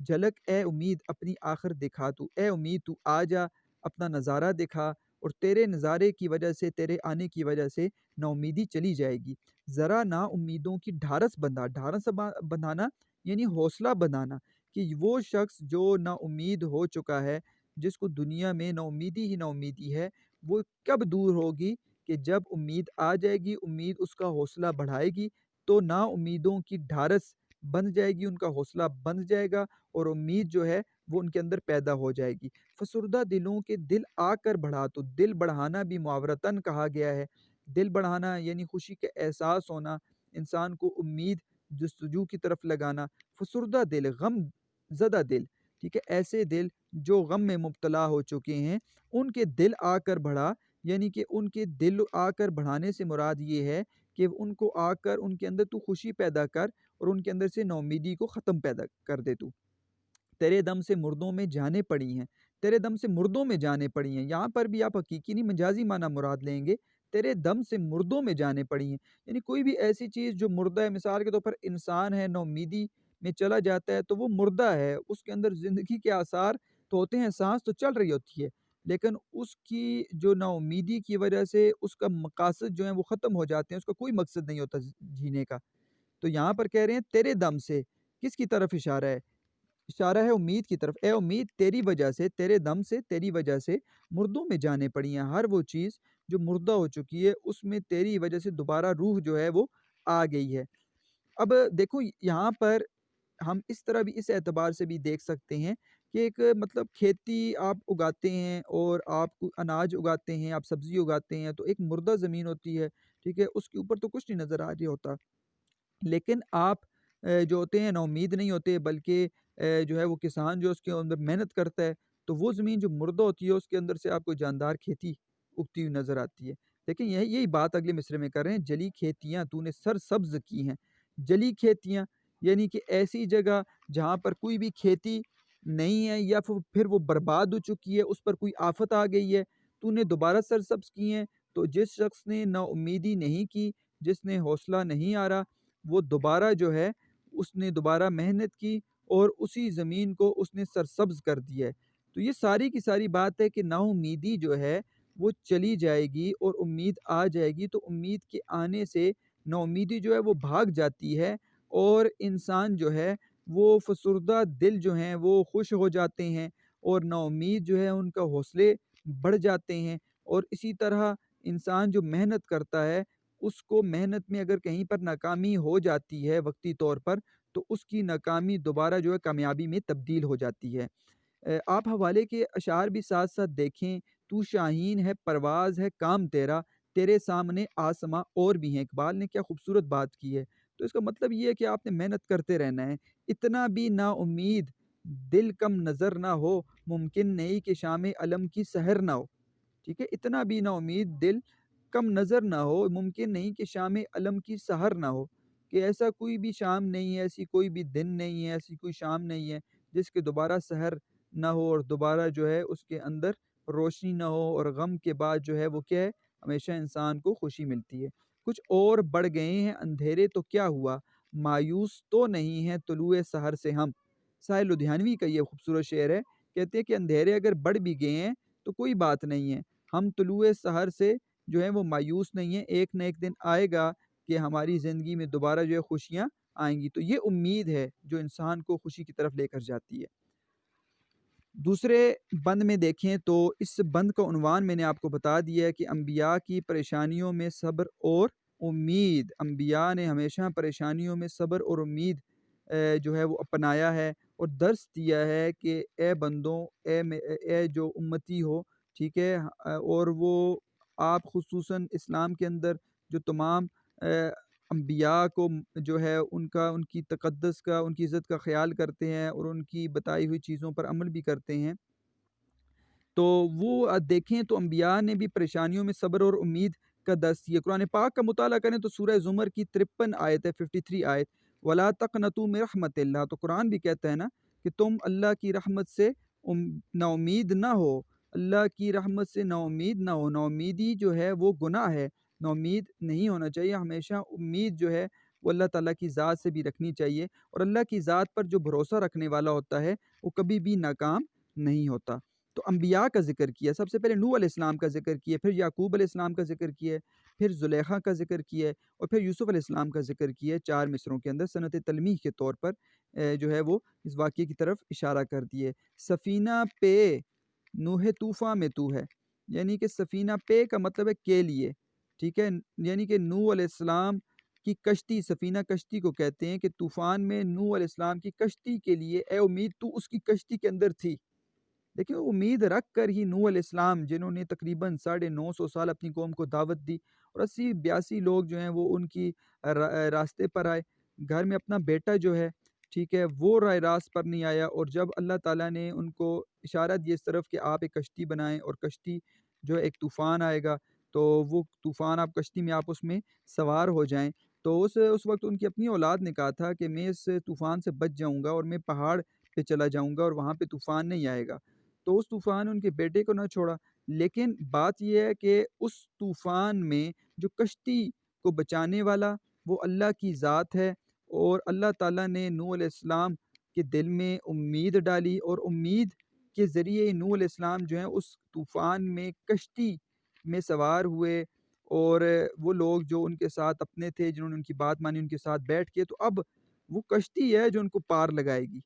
جھلک اے امید اپنی آخر دکھا، تو اے امید تو آ جا اپنا نظارہ دکھا، اور تیرے نظارے کی وجہ سے، تیرے آنے کی وجہ سے نا امیدی چلی جائے گی۔ ذرا نا امیدوں کی ڈھارس بندھا، ڈھارس بندھانا یعنی حوصلہ بندھانا، کہ وہ شخص جو نا امید ہو چکا ہے، جس کو دنیا میں نا امیدی ہی نا امیدی ہے، وہ کب دور ہوگی کہ جب امید آ جائے گی، امید اس کا حوصلہ بڑھائے گی تو نا امیدوں کی ڈھارس بند جائے گی، ان کا حوصلہ بند جائے گا اور امید جو ہے وہ ان کے اندر پیدا ہو جائے گی۔ فسردہ دلوں کے دل آ کر بڑھا، تو دل بڑھانا بھی محاورتاً کہا گیا ہے۔ دل بڑھانا یعنی خوشی کا احساس ہونا، انسان کو امید جستجو کی طرف لگانا۔ فسردہ دل، غم زدہ دل، ٹھیک ہے، ایسے دل جو غم میں مبتلا ہو چکے ہیں ان کے دل آ کر بڑھا، یعنی کہ ان کے دل آ کر بڑھانے سے مراد یہ ہے کہ ان کو آ کر ان کے اندر تو خوشی پیدا کر اور ان کے اندر سے نومیدی کو ختم پیدا کر دے تو۔ تیرے دم سے مردوں میں جانیں پڑی ہیں، تیرے دم سے مردوں میں جانیں پڑی ہیں، یہاں پر بھی آپ حقیقی نہیں مجازی معنی مراد لیں گے۔ تیرے دم سے مردوں میں جانیں پڑی ہیں یعنی کوئی بھی ایسی چیز جو مردہ ہے، مثال کے طور پر انسان ہے نومیدی میں چلا جاتا ہے تو وہ مردہ ہے، اس کے اندر زندگی کے آثار تو ہوتے ہیں، سانس تو چل رہی ہوتی ہے، لیکن اس کی جو نا امیدی کی وجہ سے اس کا مقاصد جو ہیں وہ ختم ہو جاتے ہیں، اس کا کوئی مقصد نہیں ہوتا جینے کا۔ تو یہاں پر کہہ رہے ہیں تیرے دم سے، کس کی طرف اشارہ ہے؟ اشارہ ہے امید کی طرف۔ اے امید تیری وجہ سے، تیرے دم سے، تیری وجہ سے مردوں میں جانیں پڑی ہیں، ہر وہ چیز جو مردہ ہو چکی ہے اس میں تیری وجہ سے دوبارہ روح جو ہے وہ آ گئی ہے۔ اب دیکھو یہاں پر ہم اس طرح بھی اس اعتبار سے بھی دیکھ سکتے ہیں کہ ایک مطلب کھیتی آپ اگاتے ہیں اور آپ اناج اگاتے ہیں، آپ سبزی اگاتے ہیں تو ایک مردہ زمین ہوتی ہے، ٹھیک ہے، اس کے اوپر تو کچھ نہیں نظر آ رہا ہوتا، لیکن آپ جو ہوتے ہیں نا امید نہیں ہوتے، بلکہ جو ہے وہ کسان جو اس کے اندر محنت کرتا ہے تو وہ زمین جو مردہ ہوتی ہے اس کے اندر سے آپ کو جاندار کھیتی اگتی ہوئی نظر آتی ہے۔ لیکن یہی بات اگلے مصرے میں کر رہے ہیں، جلی کھیتیاں تو نے سر سبز کی ہیں۔ جلی کھیتیاں یعنی کہ ایسی جگہ جہاں پر کوئی بھی کھیتی نہیں ہے یا پھر وہ برباد ہو چکی ہے، اس پر کوئی آفت آ گئی ہے تو نے دوبارہ سرسبز کی ہیں۔ تو جس شخص نے نا امیدی نہیں کی، جس نے حوصلہ نہیں آرا، وہ دوبارہ جو ہے اس نے دوبارہ محنت کی اور اسی زمین کو اس نے سرسبز کر دیا ہے۔ تو یہ ساری کی ساری بات ہے کہ نا امیدی جو ہے وہ چلی جائے گی اور امید آ جائے گی، تو امید کے آنے سے نا امیدی جو ہے وہ بھاگ جاتی ہے، اور انسان جو ہے وہ فسردہ دل جو ہیں وہ خوش ہو جاتے ہیں، اور نا امید جو ہے ان کا حوصلے بڑھ جاتے ہیں۔ اور اسی طرح انسان جو محنت کرتا ہے، اس کو محنت میں اگر کہیں پر ناکامی ہو جاتی ہے وقتی طور پر، تو اس کی ناکامی دوبارہ جو ہے کامیابی میں تبدیل ہو جاتی ہے۔ آپ حوالے کے اشعار بھی ساتھ ساتھ دیکھیں، تو شاہین ہے پرواز ہے کام تیرا، تیرے سامنے آسماں اور بھی ہیں۔ اقبال نے کیا خوبصورت بات کی ہے۔ تو اس کا مطلب یہ ہے کہ آپ نے محنت کرتے رہنا ہے، اتنا بھی نا امید دل کم نظر نہ ہو، ممکن نہیں کہ شام علم کی سحر نہ ہو۔ ٹھیک ہے، اتنا بھی نا امید دل کم نظر نہ ہو، ممکن نہیں کہ شام علم کی سحر نہ ہو، کہ ایسا کوئی بھی شام نہیں ہے، ایسی کوئی بھی دن نہیں ہے، ایسی کوئی شام نہیں ہے جس کے دوبارہ سحر نہ ہو، اور دوبارہ جو ہے اس کے اندر روشنی نہ ہو، اور غم کے بعد جو ہے وہ کیا ہے، ہمیشہ انسان کو خوشی ملتی ہے۔ کچھ اور بڑھ گئے ہیں اندھیرے تو کیا ہوا، مایوس تو نہیں ہے طلوع سحر سے ہم۔ ساحل لدھیانوی کا یہ خوبصورت شعر ہے، کہتے ہیں کہ اندھیرے اگر بڑھ بھی گئے ہیں تو کوئی بات نہیں ہے، ہم طلوع سحر سے جو ہے وہ مایوس نہیں ہیں، ایک نہ ایک دن آئے گا کہ ہماری زندگی میں دوبارہ جو ہے خوشیاں آئیں گی۔ تو یہ امید ہے جو انسان کو خوشی کی طرف لے کر جاتی ہے۔ دوسرے بند میں دیکھیں تو اس بند کا عنوان میں نے آپ کو بتا دیا ہے کہ انبیاء کی پریشانیوں میں صبر اور امید۔ انبیاء نے ہمیشہ پریشانیوں میں صبر اور امید جو ہے وہ اپنایا ہے، اور درس دیا ہے کہ اے بندوں، اے جو امتی ہو، ٹھیک ہے، اور وہ آپ خصوصاً اسلام کے اندر جو تمام انبیاء کو جو ہے ان کی تقدس کا، ان کی عزت کا خیال کرتے ہیں اور ان کی بتائی ہوئی چیزوں پر عمل بھی کرتے ہیں، تو وہ دیکھیں تو انبیاء نے بھی پریشانیوں میں صبر اور امید کا درس دیا۔ قرآن پاک کا مطالعہ کریں تو سورہ زمر کی 53 آیت ہے، 53 آیت، وَلَا تَقْنَطُوا مِن رَحْمَتِ اللَّهِ، تو قرآن بھی کہتا ہے نا کہ تم اللہ کی رحمت سے نا امید نہ ہو، اللہ کی رحمت سے نا امید نہ ہو۔ نا امیدی جو ہے وہ گناہ ہے، نا امید نہیں ہونا چاہیے، ہمیشہ امید جو ہے وہ اللہ تعالیٰ کی ذات سے بھی رکھنی چاہیے، اور اللہ کی ذات پر جو بھروسہ رکھنے والا ہوتا ہے وہ کبھی بھی ناکام نہیں ہوتا۔ تو انبیاء کا ذکر کیا، سب سے پہلے نوح علیہ السلام کا ذکر کیا، پھر یعقوب علیہ السلام کا ذکر کیا، پھر زلیخا کا ذکر کیا، اور پھر یوسف علیہ السلام کا ذکر کیا، 4 مصروں کے اندر صنعت تلمیح کے طور پر جو ہے وہ اس واقعے کی طرف اشارہ کر دیے۔ سفینہ پہ نوح طوفاں میں تو ہے، یعنی کہ سفینہ پہ کا مطلب ہے کے لیے، ٹھیک ہے، یعنی کہ نوح علیہ السلام کی کشتی، سفینہ کشتی کو کہتے ہیں، کہ طوفان میں نوح علیہ السلام کی کشتی کے لیے اے امید تو اس کی کشتی کے اندر تھی۔ لیکن امید رکھ کر ہی نوح علیہ السلام، جنہوں نے تقریباً 950 سال اپنی قوم کو دعوت دی، اور 80-82 لوگ جو ہیں وہ ان کی راستے پر آئے، گھر میں اپنا بیٹا جو ہے، ٹھیک ہے، وہ راہ راست پر نہیں آیا، اور جب اللہ تعالیٰ نے ان کو اشارہ دیا اس طرف کہ آپ ایک کشتی بنائیں، اور کشتی جو ہے ایک طوفان آئے گا، تو وہ طوفان آپ کشتی میں آپ اس میں سوار ہو جائیں، تو اس وقت ان کی اپنی اولاد نے کہا تھا کہ میں اس طوفان سے بچ جاؤں گا اور میں پہاڑ پہ چلا جاؤں گا اور وہاں پہ طوفان نہیں آئے گا، تو اس طوفان نے ان کے بیٹے کو نہ چھوڑا۔ لیکن بات یہ ہے کہ اس طوفان میں جو کشتی کو بچانے والا وہ اللہ کی ذات ہے، اور اللہ تعالیٰ نے نوح علیہ السلام کے دل میں امید ڈالی، اور امید کے ذریعے نوح علیہ السلام جو ہیں اس طوفان میں کشتی میں سوار ہوئے، اور وہ لوگ جو ان کے ساتھ اپنے تھے، جنہوں نے ان کی بات مانی، ان کے ساتھ بیٹھ کے، تو اب وہ کشتی ہے جو ان کو پار لگائے گی۔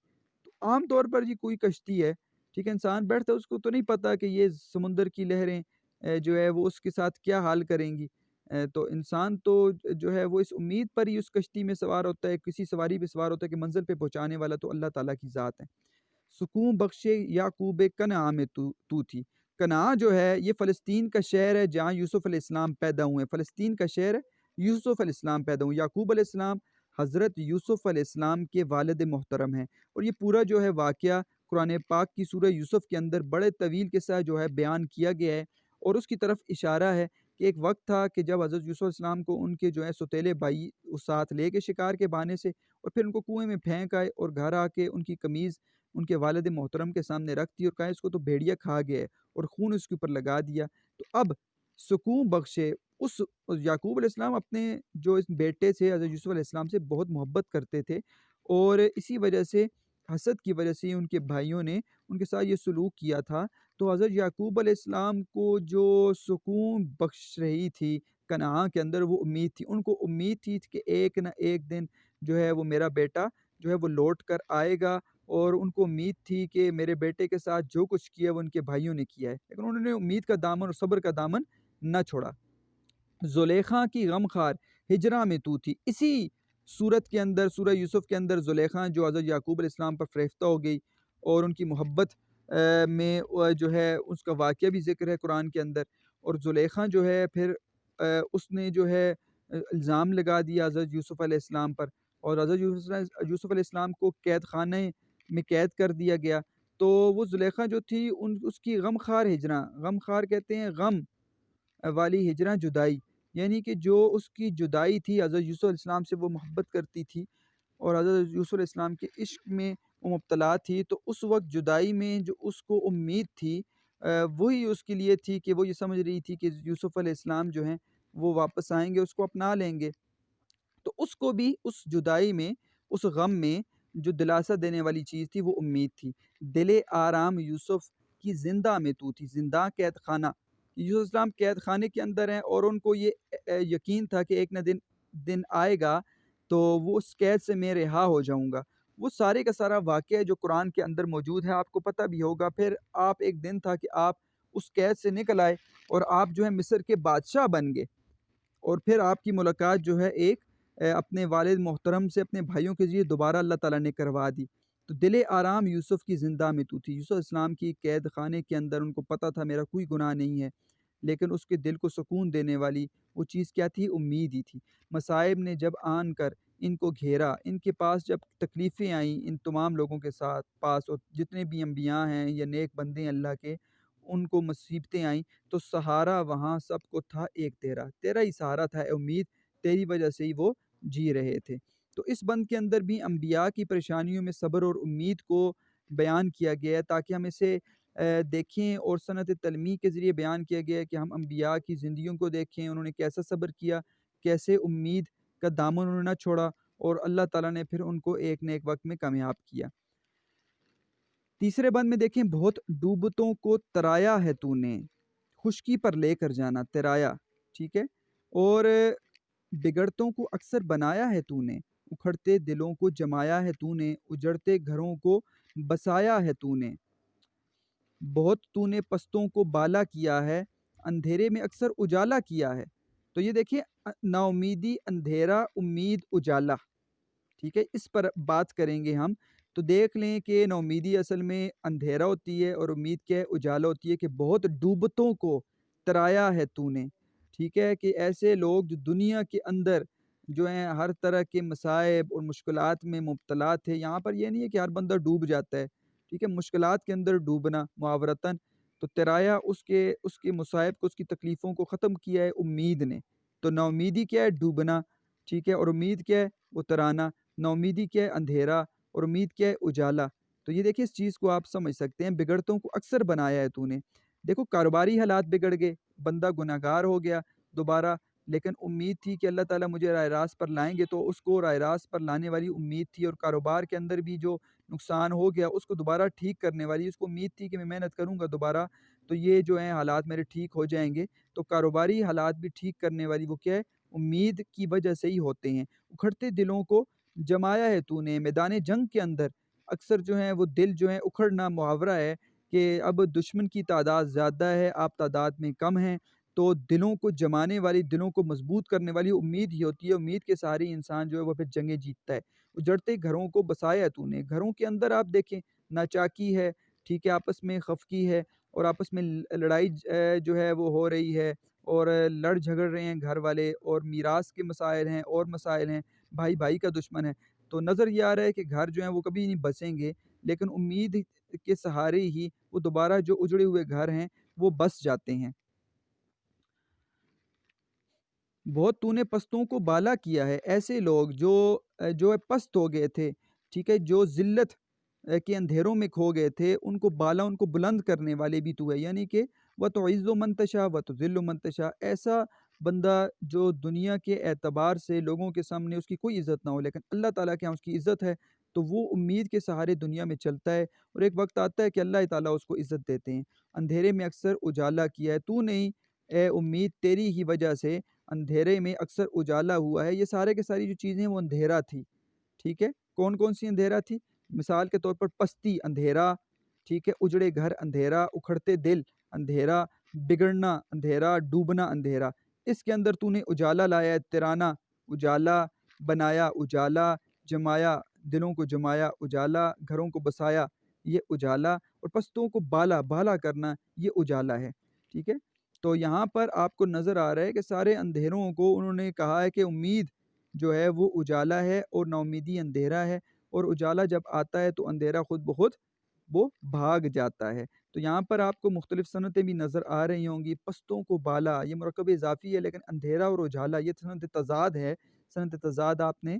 تو عام طور پر جی کوئی کشتی ہے، ٹھیک ہے، انسان بیٹھتا ہے، اس کو تو نہیں پتا کہ یہ سمندر کی لہریں جو ہے وہ اس کے ساتھ کیا حال کریں گی، تو انسان تو جو ہے وہ اس امید پر ہی اس کشتی میں سوار ہوتا ہے، کسی سواری پہ سوار ہوتا ہے کہ منزل پہ پہنچانے والا تو اللہ تعالیٰ کی ذات ہے۔ سکون بخشے یعقوب کنعاں میں تو تھی۔ کنعاں جو ہے یہ فلسطین کا شہر ہے جہاں یوسف علیہ السلام پیدا ہوئے، فلسطین کا شہر ہے، یوسف علیہ السلام پیدا ہوئے، یعقوب علیہ السلام حضرت یوسف علیہ السلام کے والد محترم ہیں، اور یہ پورا جو ہے واقعہ قرآن پاک کی سورہ یوسف کے اندر بڑے طویل کے ساتھ جو ہے بیان کیا گیا ہے، اور اس کی طرف اشارہ ہے کہ ایک وقت تھا کہ جب حضرت یوسف علیہ السلام کو ان کے جو ہے سوتیلے بھائی اس ساتھ لے کے شکار کے بہانے سے، اور پھر ان کو کنویں میں پھینک آئے، اور گھر آ کے ان کی قمیض ان کے والد محترم کے سامنے رکھ دی، اور کہا اس کو تو بھیڑیا کھا گیا ہے، اور خون اس کے اوپر لگا دیا۔ تو اب سکون بخشے اس یعقوب علیہ السلام اپنے جو اس بیٹے سے حضرت یوسف علیہ السلام سے بہت محبت کرتے تھے، اور اسی وجہ سے حسد کی وجہ سے ان کے بھائیوں نے ان کے ساتھ یہ سلوک کیا تھا۔ تو حضرت یعقوب علیہ السلام کو جو سکون بخش رہی تھی کنعان کے اندر، وہ امید تھی، ان کو امید تھی کہ ایک نہ ایک دن جو ہے وہ میرا بیٹا جو ہے وہ لوٹ کر آئے گا، اور ان کو امید تھی کہ میرے بیٹے کے ساتھ جو کچھ کیا وہ ان کے بھائیوں نے کیا ہے، لیکن انہوں نے امید کا دامن اور صبر کا دامن نہ چھوڑا۔ زلیخا کی غم خار ہجرا میں تو تھی، اسی صورت کے اندر سورہ یوسف کے اندر زلیخا جو حضرت یعقوب علیہ السلام پر فریفتہ ہو گئی، اور ان کی محبت میں جو ہے اس کا واقعہ بھی ذکر ہے قرآن کے اندر، اور زلیخا جو ہے پھر اس نے جو ہے الزام لگا دیا حضرت یوسف علیہ السلام پر، اور حضرت یوسف علیہ السلام کو قید خانے میں قید کر دیا گیا۔ تو وہ زلیخا جو تھی اس کی غم خار ہجرا، غم خار کہتے ہیں غم والی ہجرا جدائی، یعنی کہ جو اس کی جدائی تھی، حضرت یوسف علیہ السلام سے وہ محبت کرتی تھی اور حضرت یوسف علیہ السلام کے عشق میں وہ مبتلا تھی، تو اس وقت جدائی میں جو اس کو امید تھی وہی اس کے لیے تھی، کہ وہ یہ سمجھ رہی تھی کہ یوسف علیہ السلام جو ہیں وہ واپس آئیں گے، اس کو اپنا لیں گے، تو اس کو بھی اس جدائی میں، اس غم میں جو دلاسا دینے والی چیز تھی وہ امید تھی۔ دل آرام یوسف کی زندہ میں تو تھی، زندہ قید خانہ، یوسف علیہ السلام قید خانے کے اندر ہیں، اور ان کو یہ یقین تھا کہ ایک نہ دن آئے گا تو وہ اس قید سے میں رہا ہو جاؤں گا۔ وہ سارے کا سارا واقعہ جو قرآن کے اندر موجود ہے، آپ کو پتہ بھی ہوگا۔ پھر آپ ایک دن تھا کہ آپ اس قید سے نکل آئے، اور آپ جو ہے مصر کے بادشاہ بن گئے، اور پھر آپ کی ملاقات جو ہے ایک اپنے والد محترم سے اپنے بھائیوں کے ذریعے دوبارہ اللہ تعالیٰ نے کروا دی۔ تو دل آرام یوسف کی زندہ میں تو تھی، یوسف علیہ السلام کی قید خانے کے اندر ان کو پتہ تھا میرا کوئی گناہ نہیں ہے، لیکن اس کے دل کو سکون دینے والی وہ چیز کیا تھی؟ امید ہی تھی۔ مصائب نے جب آن کر ان کو گھیرا، ان کے پاس جب تکلیفیں آئیں ان تمام لوگوں کے ساتھ پاس، اور جتنے بھی انبیاء ہیں یا نیک بندے ہیں اللہ کے، ان کو مصیبتیں آئیں، تو سہارا وہاں سب کو تھا ایک تیرا، تیرا ہی سہارا تھا، امید، تیری وجہ سے ہی وہ جی رہے تھے۔ تو اس بند کے اندر بھی انبیاء کی پریشانیوں میں صبر اور امید کو بیان کیا گیا ہے، تاکہ ہم اسے دیکھیں، اور سنت تلمیح کے ذریعے بیان کیا گیا ہے کہ ہم انبیاء کی زندگیوں کو دیکھیں، انہوں نے کیسا صبر کیا، کیسے امید کا دامن انہوں نے نہ چھوڑا، اور اللہ تعالیٰ نے پھر ان کو ایک نہ ایک وقت میں کامیاب کیا۔ تیسرے بند میں دیکھیں، بہت ڈوبتوں کو ترایا ہے تو نے، خشکی پر لے کر جانا، ترایا، ٹھیک ہے، اور بگڑتوں کو اکثر بنایا ہے تو نے، اکھڑتے دلوں کو جمایا ہے تو نے، اجڑتے گھروں کو بسایا ہے تو نے، بہت تو نے پستوں کو بالا کیا ہے، اندھیرے میں اکثر اجالا کیا ہے۔ تو یہ دیکھیے، نا امیدی، اندھیرا، امید، اجالا، ٹھیک ہے، اس پر بات کریں گے ہم۔ تو دیکھ لیں کہ نا امیدی اصل میں اندھیرا ہوتی ہے، اور امید کیا ہے؟ اجالا ہوتی ہے، کہ بہت ڈوبتوں کو ترایا ہے تو نے، ٹھیک ہے، کہ ایسے لوگ جو دنیا کے اندر جو ہیں ہر طرح کے مصائب اور مشکلات میں مبتلا تھے، یہاں پر یہ نہیں ہے کہ ہر بندہ ڈوب جاتا ہے، ٹھیک ہے، مشکلات کے اندر ڈوبنا معاورتاً، تو ترایا اس کے مصائب کو، اس کی تکلیفوں کو ختم کیا ہے امید نے۔ تو نا امیدی کیا ہے؟ ڈوبنا، ٹھیک ہے، اور امید کیا ہے؟ وہ ترانا۔ نا امیدی کیا ہے؟ اندھیرا، اور امید کیا ہے؟ اجالا۔ تو یہ دیکھیں، اس چیز کو آپ سمجھ سکتے ہیں، بگڑتوں کو اکثر بنایا ہے تو نے۔ دیکھو، کاروباری حالات بگڑ گئے، بندہ گناہ گار ہو گیا دوبارہ، لیکن امید تھی کہ اللہ تعالیٰ مجھے راہ راست پر لائیں گے، تو اس کو راہ راست پر لانے والی امید تھی، اور کاروبار کے اندر بھی جو نقصان ہو گیا اس کو دوبارہ ٹھیک کرنے والی اس کو امید تھی کہ میں محنت کروں گا دوبارہ تو یہ جو ہیں حالات میرے ٹھیک ہو جائیں گے۔ تو کاروباری حالات بھی ٹھیک کرنے والی وہ کیا ہے؟ امید کی وجہ سے ہی ہوتے ہیں۔ اکھڑتے دلوں کو جمایا ہے تو نے، میدان جنگ کے اندر اکثر جو ہیں وہ دل جو ہیں اکھڑنا محاورہ ہے، کہ اب دشمن کی تعداد زیادہ ہے، آپ تعداد میں کم ہیں، تو دلوں کو جمانے والی، دلوں کو مضبوط کرنے والی امید ہی ہوتی ہے۔ امید کے سہارے انسان جو ہے وہ پھر جنگیں جیتتا ہے۔ اجڑتے گھروں کو بسایا تو نے، گھروں کے اندر آپ دیکھیں ناچاکی ہے، ٹھیک ہے، آپس میں خفکی ہے، اور آپس میں لڑائی جو ہے وہ ہو رہی ہے، اور لڑ جھگڑ رہے ہیں گھر والے، اور میراث کے مسائل ہیں، اور مسائل ہیں، بھائی بھائی کا دشمن ہے۔ تو نظر یہ آ رہا ہے کہ گھر جو ہیں وہ کبھی نہیں بسیں گے، لیکن امید کے سہارے ہی وہ دوبارہ جو اجڑے ہوئے گھر ہیں وہ بس جاتے ہیں۔ بہت تو نے پستوں کو بالا کیا ہے، ایسے لوگ جو پست ہو گئے تھے، ٹھیک ہے، جو ذلت کے اندھیروں میں کھو گئے تھے، ان کو بالا، ان کو بلند کرنے والے بھی تو ہے، یعنی کہ وَتُعِزُّ مَن تَشَاءُ وَتُذِلُّ مَن تَشَاءُ۔ ایسا بندہ جو دنیا کے اعتبار سے لوگوں کے سامنے اس کی کوئی عزت نہ ہو، لیکن اللہ تعالیٰ کے یہاں اس کی عزت ہے، تو وہ امید کے سہارے دنیا میں چلتا ہے، اور ایک وقت آتا ہے کہ اللہ تعالیٰ اس کو عزت دیتے ہیں۔ اندھیرے میں اکثر اجالا کیا ہے تو نہیں اے امید، تیری ہی وجہ سے اندھیرے میں اکثر اجالا ہوا ہے۔ یہ سارے کے ساری جو چیزیں ہیں وہ اندھیرا تھی، ٹھیک ہے؟ کون کون سی اندھیرا تھی؟ مثال کے طور پر پستی اندھیرا، ٹھیک ہے، اجڑے گھر اندھیرا، اکھڑتے دل اندھیرا، بگڑنا اندھیرا، ڈوبنا اندھیرا۔ اس کے اندر تو نے اجالا لایا، ترانا اجالا، بنایا اجالا، جمایا دلوں کو جمایا اجالا، گھروں کو بسایا یہ اجالا، اور پستوں کو بالا بالا کرنا یہ اجالا ہے، ٹھیک ہے؟ تو یہاں پر آپ کو نظر آ رہا ہے کہ سارے اندھیروں کو انہوں نے کہا ہے کہ امید جو ہے وہ اجالا ہے اور نا امیدی اندھیرا ہے، اور اجالا جب آتا ہے تو اندھیرا خود بخود وہ بھاگ جاتا ہے۔ تو یہاں پر آپ کو مختلف صنعتیں بھی نظر آ رہی ہوں گی۔ پستوں کو بالا یہ مرکب اضافی ہے، لیکن اندھیرا اور اجالا یہ صنعت تضاد ہے۔ صنعت تضاد آپ نے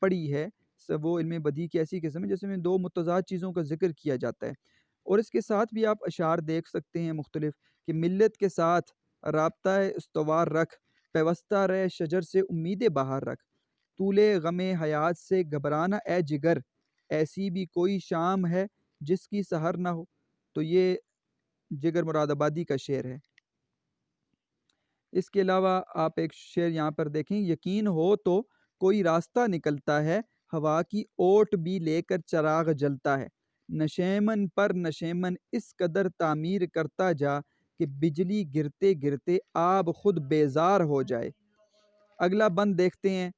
پڑھی ہے، وہ علم بدیع کی ایسی قسم ہے جس میں دو متضاد چیزوں کا ذکر کیا جاتا ہے، اور اس کے ساتھ بھی آپ اشعار دیکھ سکتے ہیں مختلف، کہ ملت کے ساتھ رابطہ استوار رکھ، پیوستہ رہ شجر سے امید بہار رکھ، طول غم حیات سے گھبرانا اے جگر، ایسی بھی کوئی شام ہے جس کی سحر نہ ہو۔ تو یہ جگر مراد آبادی کا شعر ہے۔ اس کے علاوہ آپ ایک شعر یہاں پر دیکھیں، یقین ہو تو کوئی راستہ نکلتا ہے، ہوا کی اوٹ بھی لے کر چراغ جلتا ہے، نشیمن پر نشیمن اس قدر تعمیر کرتا جا کہ بجلی گرتے گرتے آب خود بیزار ہو جائے۔ اگلا بند دیکھتے ہیں،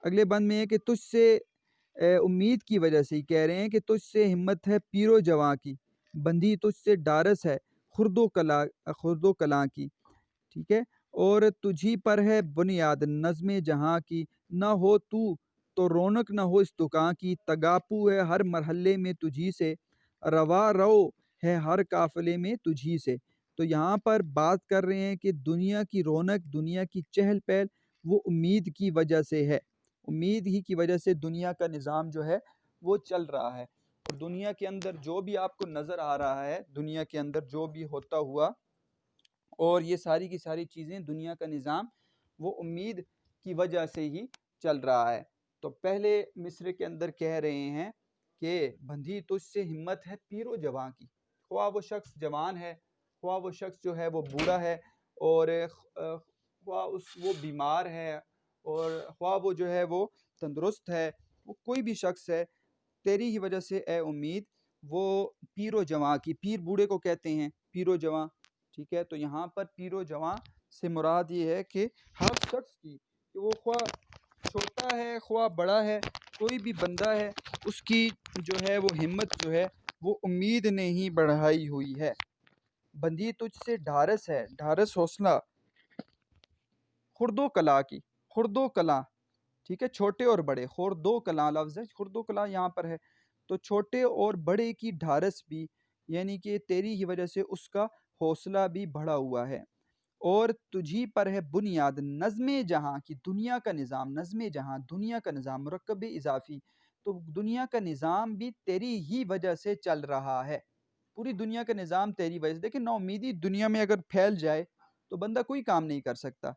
اگلے بند میں ہے کہ تجھ سے امید کی وجہ سے ہی کہہ رہے ہیں کہ تجھ سے ہمت ہے پیر و جواں کی، بندھی تجھ سے ڈارس ہے خرد و کلاں کی، ٹھیک ہے؟ اور تجھی پر ہے بنیاد نظم جہاں کی، نہ ہو تو رونق نہ ہو اس دکان کی، تگاپو ہے ہر مرحلے میں تجھی سے، روا رو ہے ہر قافلے میں تجھی سے۔ تو یہاں پر بات کر رہے ہیں کہ دنیا کی رونق، دنیا کی چہل پہل وہ امید کی وجہ سے ہے، امید ہی کی وجہ سے دنیا کا نظام جو ہے وہ چل رہا ہے، اور دنیا کے اندر جو بھی آپ کو نظر آ رہا ہے، دنیا کے اندر جو بھی ہوتا ہوا، اور یہ ساری کی ساری چیزیں، دنیا کا نظام وہ امید کی وجہ سے ہی چل رہا ہے۔ تو پہلے مصرے کے اندر کہہ رہے ہیں کہ بندھی تجھ سے ہمت ہے پیر و جواں کی، خواہ وہ شخص جوان ہے، خواہ وہ شخص جو ہے وہ بوڑھا ہے، اور خواہ وہ بیمار ہے، اور خواہ وہ جو ہے وہ تندرست ہے، وہ کوئی بھی شخص ہے، تیری ہی وجہ سے اے امید وہ پیر و جواں کی، پیر بوڑھے کو کہتے ہیں، پیر و جواں، ٹھیک ہے؟ تو یہاں پر پیر و جواں سے مراد یہ ہے کہ ہر شخص کی، کہ وہ خواہ چھوٹا ہے خواہ بڑا ہے، کوئی بھی بندہ ہے، اس کی جو ہے وہ ہمت جو ہے وہ امید نے ہی بڑھائی ہوئی ہے۔ بندی تجھ سے ڈھارس ہے، ڈھارس حوصلہ، خرد و کلا کی، خرد و کلا، ٹھیک ہے؟ چھوٹے اور بڑے، خرد و کلا لفظ ہے، خرد و کلا یہاں پر ہے، تو چھوٹے اور بڑے کی ڈھارس بھی، یعنی کہ تیری ہی وجہ سے اس کا حوصلہ بھی بڑھا ہوا ہے، اور تجھی پر ہے بنیاد نظم جہاں کی، دنیا کا نظام، نظم جہاں دنیا کا نظام، مرکب اضافی، تو دنیا کا نظام بھی تیری ہی وجہ سے چل رہا ہے، پوری دنیا کا نظام تیری وجہ سے۔ دیکھیں نا امیدی دنیا میں اگر پھیل جائے تو بندہ کوئی کام نہیں کر سکتا،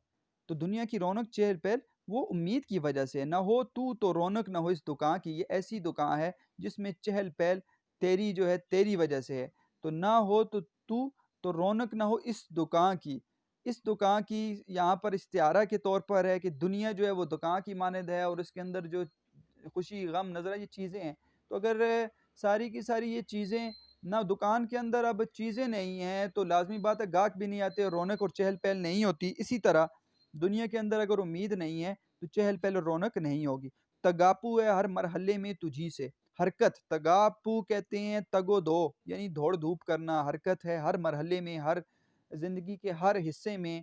تو دنیا کی رونق چہل پہل وہ امید کی وجہ سے، نہ ہو تو رونق نہ ہو اس دکان کی، یہ ایسی دکان ہے جس میں چہل پہل تیری جو ہے تیری وجہ سے ہے، تو نہ ہو تو رونق نہ ہو اس دکان کی، اس دکان کی یہاں پر استعارہ کے طور پر ہے کہ دنیا جو ہے وہ دکان کی مانند ہے، اور اس کے اندر جو خوشی غم نظر ہے یہ چیزیں ہیں، تو اگر ساری کی ساری یہ چیزیں نہ، دکان کے اندر اب چیزیں نہیں ہیں تو لازمی بات ہے گاہک بھی نہیں آتے اور رونق اور چہل پہل نہیں ہوتی، اسی طرح دنیا کے اندر اگر امید نہیں ہے تو چہل پہل اور رونق نہیں ہوگی۔ تگاپو ہے ہر مرحلے میں تجھی سے، حرکت، تگاپو کہتے ہیں تگ و دو، یعنی دوڑ دھوپ کرنا، حرکت ہے ہر مرحلے میں، ہر زندگی کے ہر حصے میں،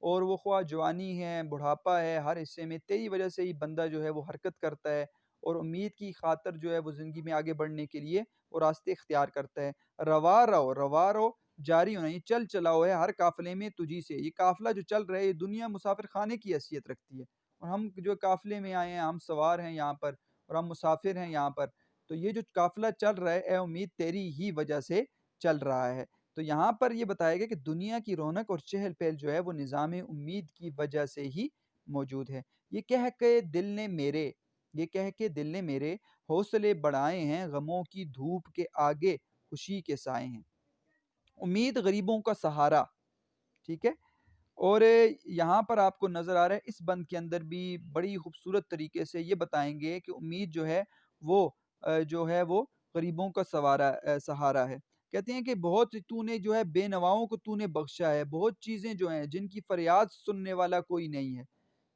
اور وہ خواہ جوانی ہے بڑھاپا ہے، ہر حصے میں تیری وجہ سے ہی بندہ جو ہے وہ حرکت کرتا ہے، اور امید کی خاطر جو ہے وہ زندگی میں آگے بڑھنے کے لیے وہ راستے اختیار کرتا ہے۔ روا رو جاری ہونا، یہ چل چلاؤ ہے ہر قافلے میں تجھی سے، یہ قافلہ جو چل رہا ہے یہ دنیا مسافر خانے کی حیثیت رکھتی ہے، اور ہم جو قافلے میں آئے ہیں، ہم سوار ہیں یہاں پر، اور ہم مسافر ہیں یہاں پر، تو یہ جو قافلہ چل رہا ہے اے امید تیری ہی وجہ سے چل رہا ہے۔ تو تو یہاں پر یہ بتایا گیا کہ دنیا کی رونق اور چہل پہل جو ہے وہ نظام امید کی وجہ سے ہی موجود ہے۔ یہ کہہ کے دل نے میرے یہ کہہ کے دل نے میرے حوصلے بڑھائے ہیں، غموں کی دھوپ کے آگے خوشی کے سائے ہیں۔ امید غریبوں کا سہارا، ٹھیک ہے۔ اور یہاں پر آپ کو نظر آ رہا ہے اس بند کے اندر بھی بڑی خوبصورت طریقے سے یہ بتائیں گے کہ امید جو ہے وہ وہ غریبوں کا سہارا ہے۔ کہتے ہیں کہ بہت تو نے جو ہے بے نواؤں کو تو نے بخشا ہے، بہت چیزیں جو ہیں جن کی فریاد سننے والا کوئی نہیں ہے،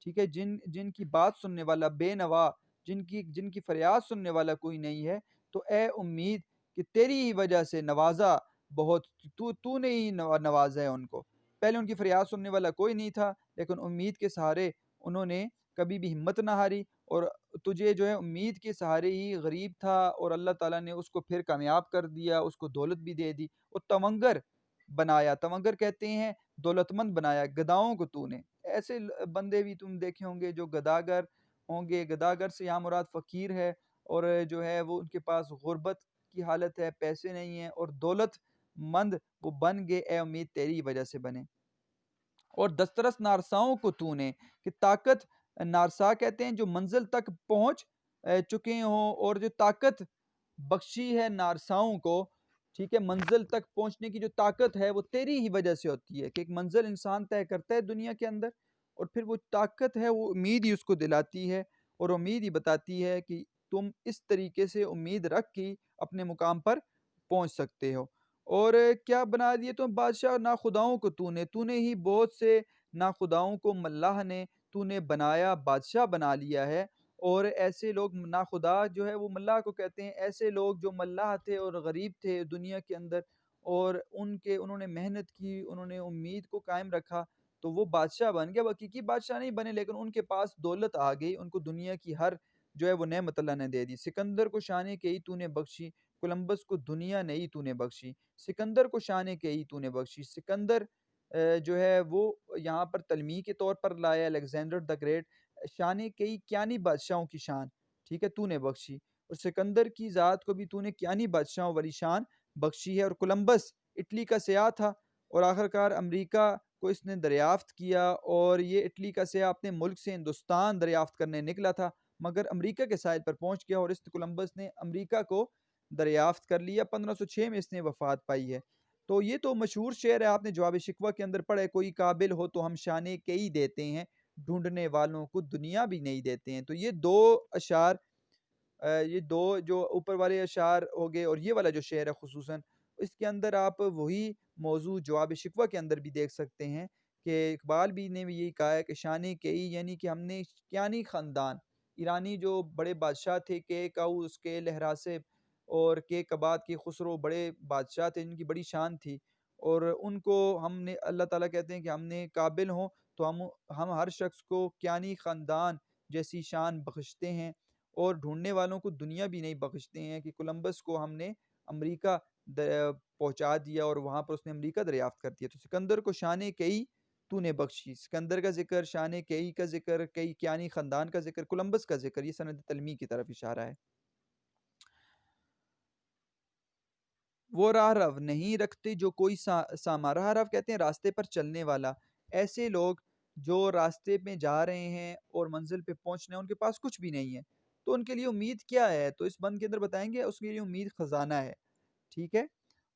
ٹھیک ہے، جن کی بات سننے والا بے نوا، جن کی فریاد سننے والا کوئی نہیں ہے، تو اے امید کہ تیری ہی وجہ سے نوازا بہت، تو نے ہی نوازا ہے ان کو۔ پہلے ان کی فریاد سننے والا کوئی نہیں تھا، لیکن امید کے سہارے انہوں نے کبھی بھی ہمت نہ ہاری، اور تجھے جو ہے امید کے سہارے ہی غریب تھا اور اللہ تعالیٰ نے اس کو پھر کامیاب کر دیا، اس کو دولت بھی دے دی، اور تونگر بنایا، تونگر کہتے ہیں دولت مند بنایا گداؤں کو تو نے۔ ایسے بندے بھی تم دیکھے ہوں گے جو گداگر ہوں گے، گداگر سے یہاں مراد فقیر ہے، اور جو ہے وہ ان کے پاس غربت کی حالت ہے، پیسے نہیں ہیں، اور دولت مند وہ بن گئے، اے امید تیری وجہ سے بنے۔ اور دسترس نارساؤں کو تو نے، کہ طاقت، نارسا کہتے ہیں جو منزل تک پہنچ چکے ہوں، اور جو طاقت بخشی ہے نارساؤں کو، ٹھیک ہے، منزل تک پہنچنے کی جو طاقت ہے وہ تیری ہی وجہ سے ہوتی ہے، کہ ایک منزل انسان طے کرتا ہے دنیا کے اندر، اور پھر وہ طاقت ہے وہ امید ہی اس کو دلاتی ہے، اور امید ہی بتاتی ہے کہ تم اس طریقے سے امید رکھ کے اپنے مقام پر پہنچ سکتے ہو۔ اور کیا بنا دیے تم بادشاہ ناخداؤں کو تو نے ہی بہت سے ناخداؤں کو ملاح نے تو نے بنایا بادشاہ بنا لیا ہے۔ اور ایسے لوگ ناخدا جو ہے وہ ملاح کو کہتے ہیں، ایسے لوگ جو ملاح تھے اور غریب تھے دنیا کے اندر، اور انہوں نے محنت کی، انہوں نے امید کو قائم رکھا، تو وہ بادشاہ بن گیا، حقیقی بادشاہ نہیں بنے، لیکن ان کے پاس دولت آ گئی، ان کو دنیا کی ہر جو ہے وہ نعمت اللہ نے دے دی۔ سکندر کو شان کئی تو نے بخشی، کولمبس کو دنیا نئی تو نے بخشی۔ سکندر کو شان کئی تو نے بخشی، سکندر جو ہے وہ یہاں پر تلمیح کے طور پر لایا، الیگزینڈر دا گریٹ، شان کئی کیانی بادشاہوں کی شان، ٹھیک ہے، تو نے بخشی، اور سکندر کی ذات کو بھی تو نے کیانی بادشاہوں والی شان بخشی ہے۔ اور کولمبس اٹلی کا سیاح تھا، اور آخر کار امریکہ کو اس نے دریافت کیا، اور یہ اٹلی کا سیاح اپنے ملک سے ہندوستان دریافت کرنے نکلا تھا، مگر امریکہ کے ساحل پر پہنچ گیا، اور اس کولمبس نے امریکہ کو دریافت کر لیا۔ 1506 میں اس نے وفات پائی ہے۔ تو یہ تو مشہور شعر ہے، آپ نے جواب شکوہ کے اندر پڑھا ہے، کوئی قابل ہو تو ہم شانے کئی دیتے ہیں، ڈھونڈنے والوں کو دنیا بھی نہیں دیتے ہیں۔ تو یہ دو اشعار، یہ دو جو اوپر والے اشعار ہو گئے، اور یہ والا جو شعر ہے خصوصاً، اس کے اندر آپ وہی موضوع جواب شکوہ کے اندر بھی دیکھ سکتے ہیں، کہ اقبال بھی نے بھی یہی کہا ہے کہ شانے کئی، یعنی کہ ہم نے کیانی خاندان، ایرانی جو بڑے بادشاہ تھے، کہ کاؤس کے لہراسے اور کے کبات کے خسرو بڑے بادشاہ تھے، ان کی بڑی شان تھی، اور ان کو ہم نے، اللہ تعالیٰ کہتے ہیں کہ ہم نے قابل ہوں تو ہم ہر شخص کو کیانی خاندان جیسی شان بخشتے ہیں، اور ڈھونڈنے والوں کو دنیا بھی نہیں بخشتے ہیں، کہ کولمبس کو ہم نے امریکہ پہنچا دیا، اور وہاں پر اس نے امریکہ دریافت کر دیا۔ تو سکندر کو شان کئی تو نے بخشی، سکندر کا ذکر، شان کئی کا ذکر، کئی کیانی خاندان کا ذکر، کولمبس کا ذکر، یہ سند تلمیح کی طرف اشارہ ہے۔ وہ راہ رو نہیں رکھتے جو کوئی ساما، راہ رو کہتے ہیں راستے پر چلنے والا، ایسے لوگ جو راستے میں جا رہے ہیں اور منزل پہ پہنچنے ان کے پاس کچھ بھی نہیں ہے، تو ان کے لیے امید کیا ہے؟ تو اس بند کے اندر بتائیں گے، اس کے لیے امید خزانہ ہے، ٹھیک ہے۔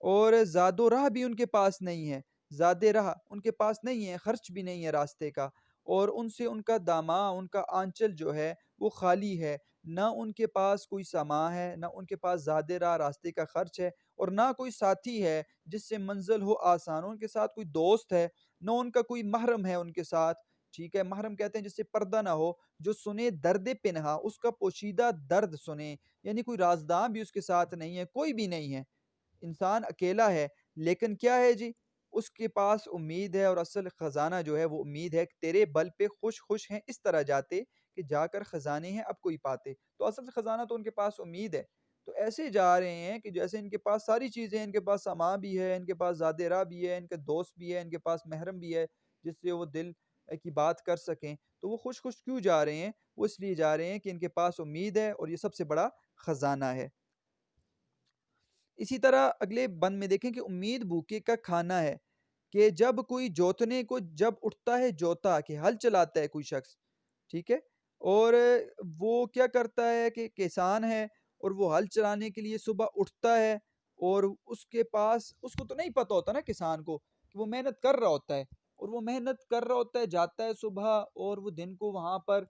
اور زاد و راہ بھی ان کے پاس نہیں ہے، زاد راہ ان کے پاس نہیں ہے، خرچ بھی نہیں ہے راستے کا، اور ان سے ان کا داماں، ان کا آنچل جو ہے وہ خالی ہے، نہ ان کے پاس کوئی ساما ہے، نہ ان کے پاس زاد راہ راستے کا خرچ ہے، اور نہ کوئی ساتھی ہے جس سے منزل ہو آسان، ان کے ساتھ کوئی دوست ہے، نہ ان کا کوئی محرم ہے ان کے ساتھ، ٹھیک ہے، محرم کہتے ہیں جس سے پردہ نہ ہو، جو سنے درد پنہا، اس کا پوشیدہ درد سنے، یعنی کوئی رازداں بھی اس کے ساتھ نہیں ہے، کوئی بھی نہیں ہے، انسان اکیلا ہے، لیکن کیا ہے جی، اس کے پاس امید ہے، اور اصل خزانہ جو ہے وہ امید ہے، کہ تیرے بل پہ خوش خوش ہیں اس طرح جاتے، کہ جا کر خزانے ہیں اب کوئی پاتے، تو اصل خزانہ تو ان کے پاس امید ہے۔ تو ایسے جا رہے ہیں کہ جیسے ان کے پاس ساری چیزیں ہیں، ان کے پاس سامان بھی ہے، ان کے پاس زاد راہ بھی ہے، ان کے دوست بھی ہے، ان کے پاس محرم بھی ہے جس سے وہ دل کی بات کر سکیں، تو وہ خوش خوش کیوں جا رہے ہیں؟ وہ اس لیے جا رہے ہیں کہ ان کے پاس امید ہے، اور یہ سب سے بڑا خزانہ ہے۔ اسی طرح اگلے بند میں دیکھیں کہ امید بھوکے کا کھانا ہے، کہ جب کوئی جوتنے کو جب اٹھتا ہے جوتا، کہ ہل چلاتا ہے کوئی شخص، ٹھیک ہے، اور وہ کیا کرتا ہے کہ کسان ہے، اور وہ ہل چلانے کے لیے صبح اٹھتا ہے، اور اس کے پاس، اس کو تو نہیں پتہ ہوتا نا کسان کو کہ وہ محنت کر رہا ہوتا ہے، اور وہ محنت کر رہا ہوتا ہے، جاتا ہے صبح، اور وہ دن کو وہاں پر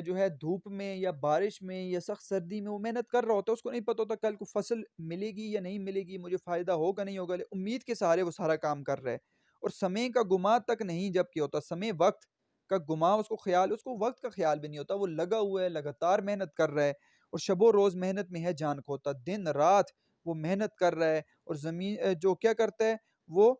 جو ہے دھوپ میں یا بارش میں یا سخت سردی میں وہ محنت کر رہا ہوتا ہے، اس کو نہیں پتہ ہوتا کل کو فصل ملے گی یا نہیں ملے گی، مجھے فائدہ ہوگا نہیں ہوگا، لیکن امید کے سہارے وہ سارا کام کر رہا ہے، اور سمے کا گما تک نہیں جب کیا ہوتا، سمے وقت کا گما اس کو خیال، اس کو وقت کا خیال بھی نہیں ہوتا، وہ لگا ہوا ہے، لگاتار محنت کر رہا ہے، اور شب و روز محنت میں ہے جان کھوتا، دن رات وہ محنت کر رہا ہے، اور زمین جو کیا کرتا ہے، وہ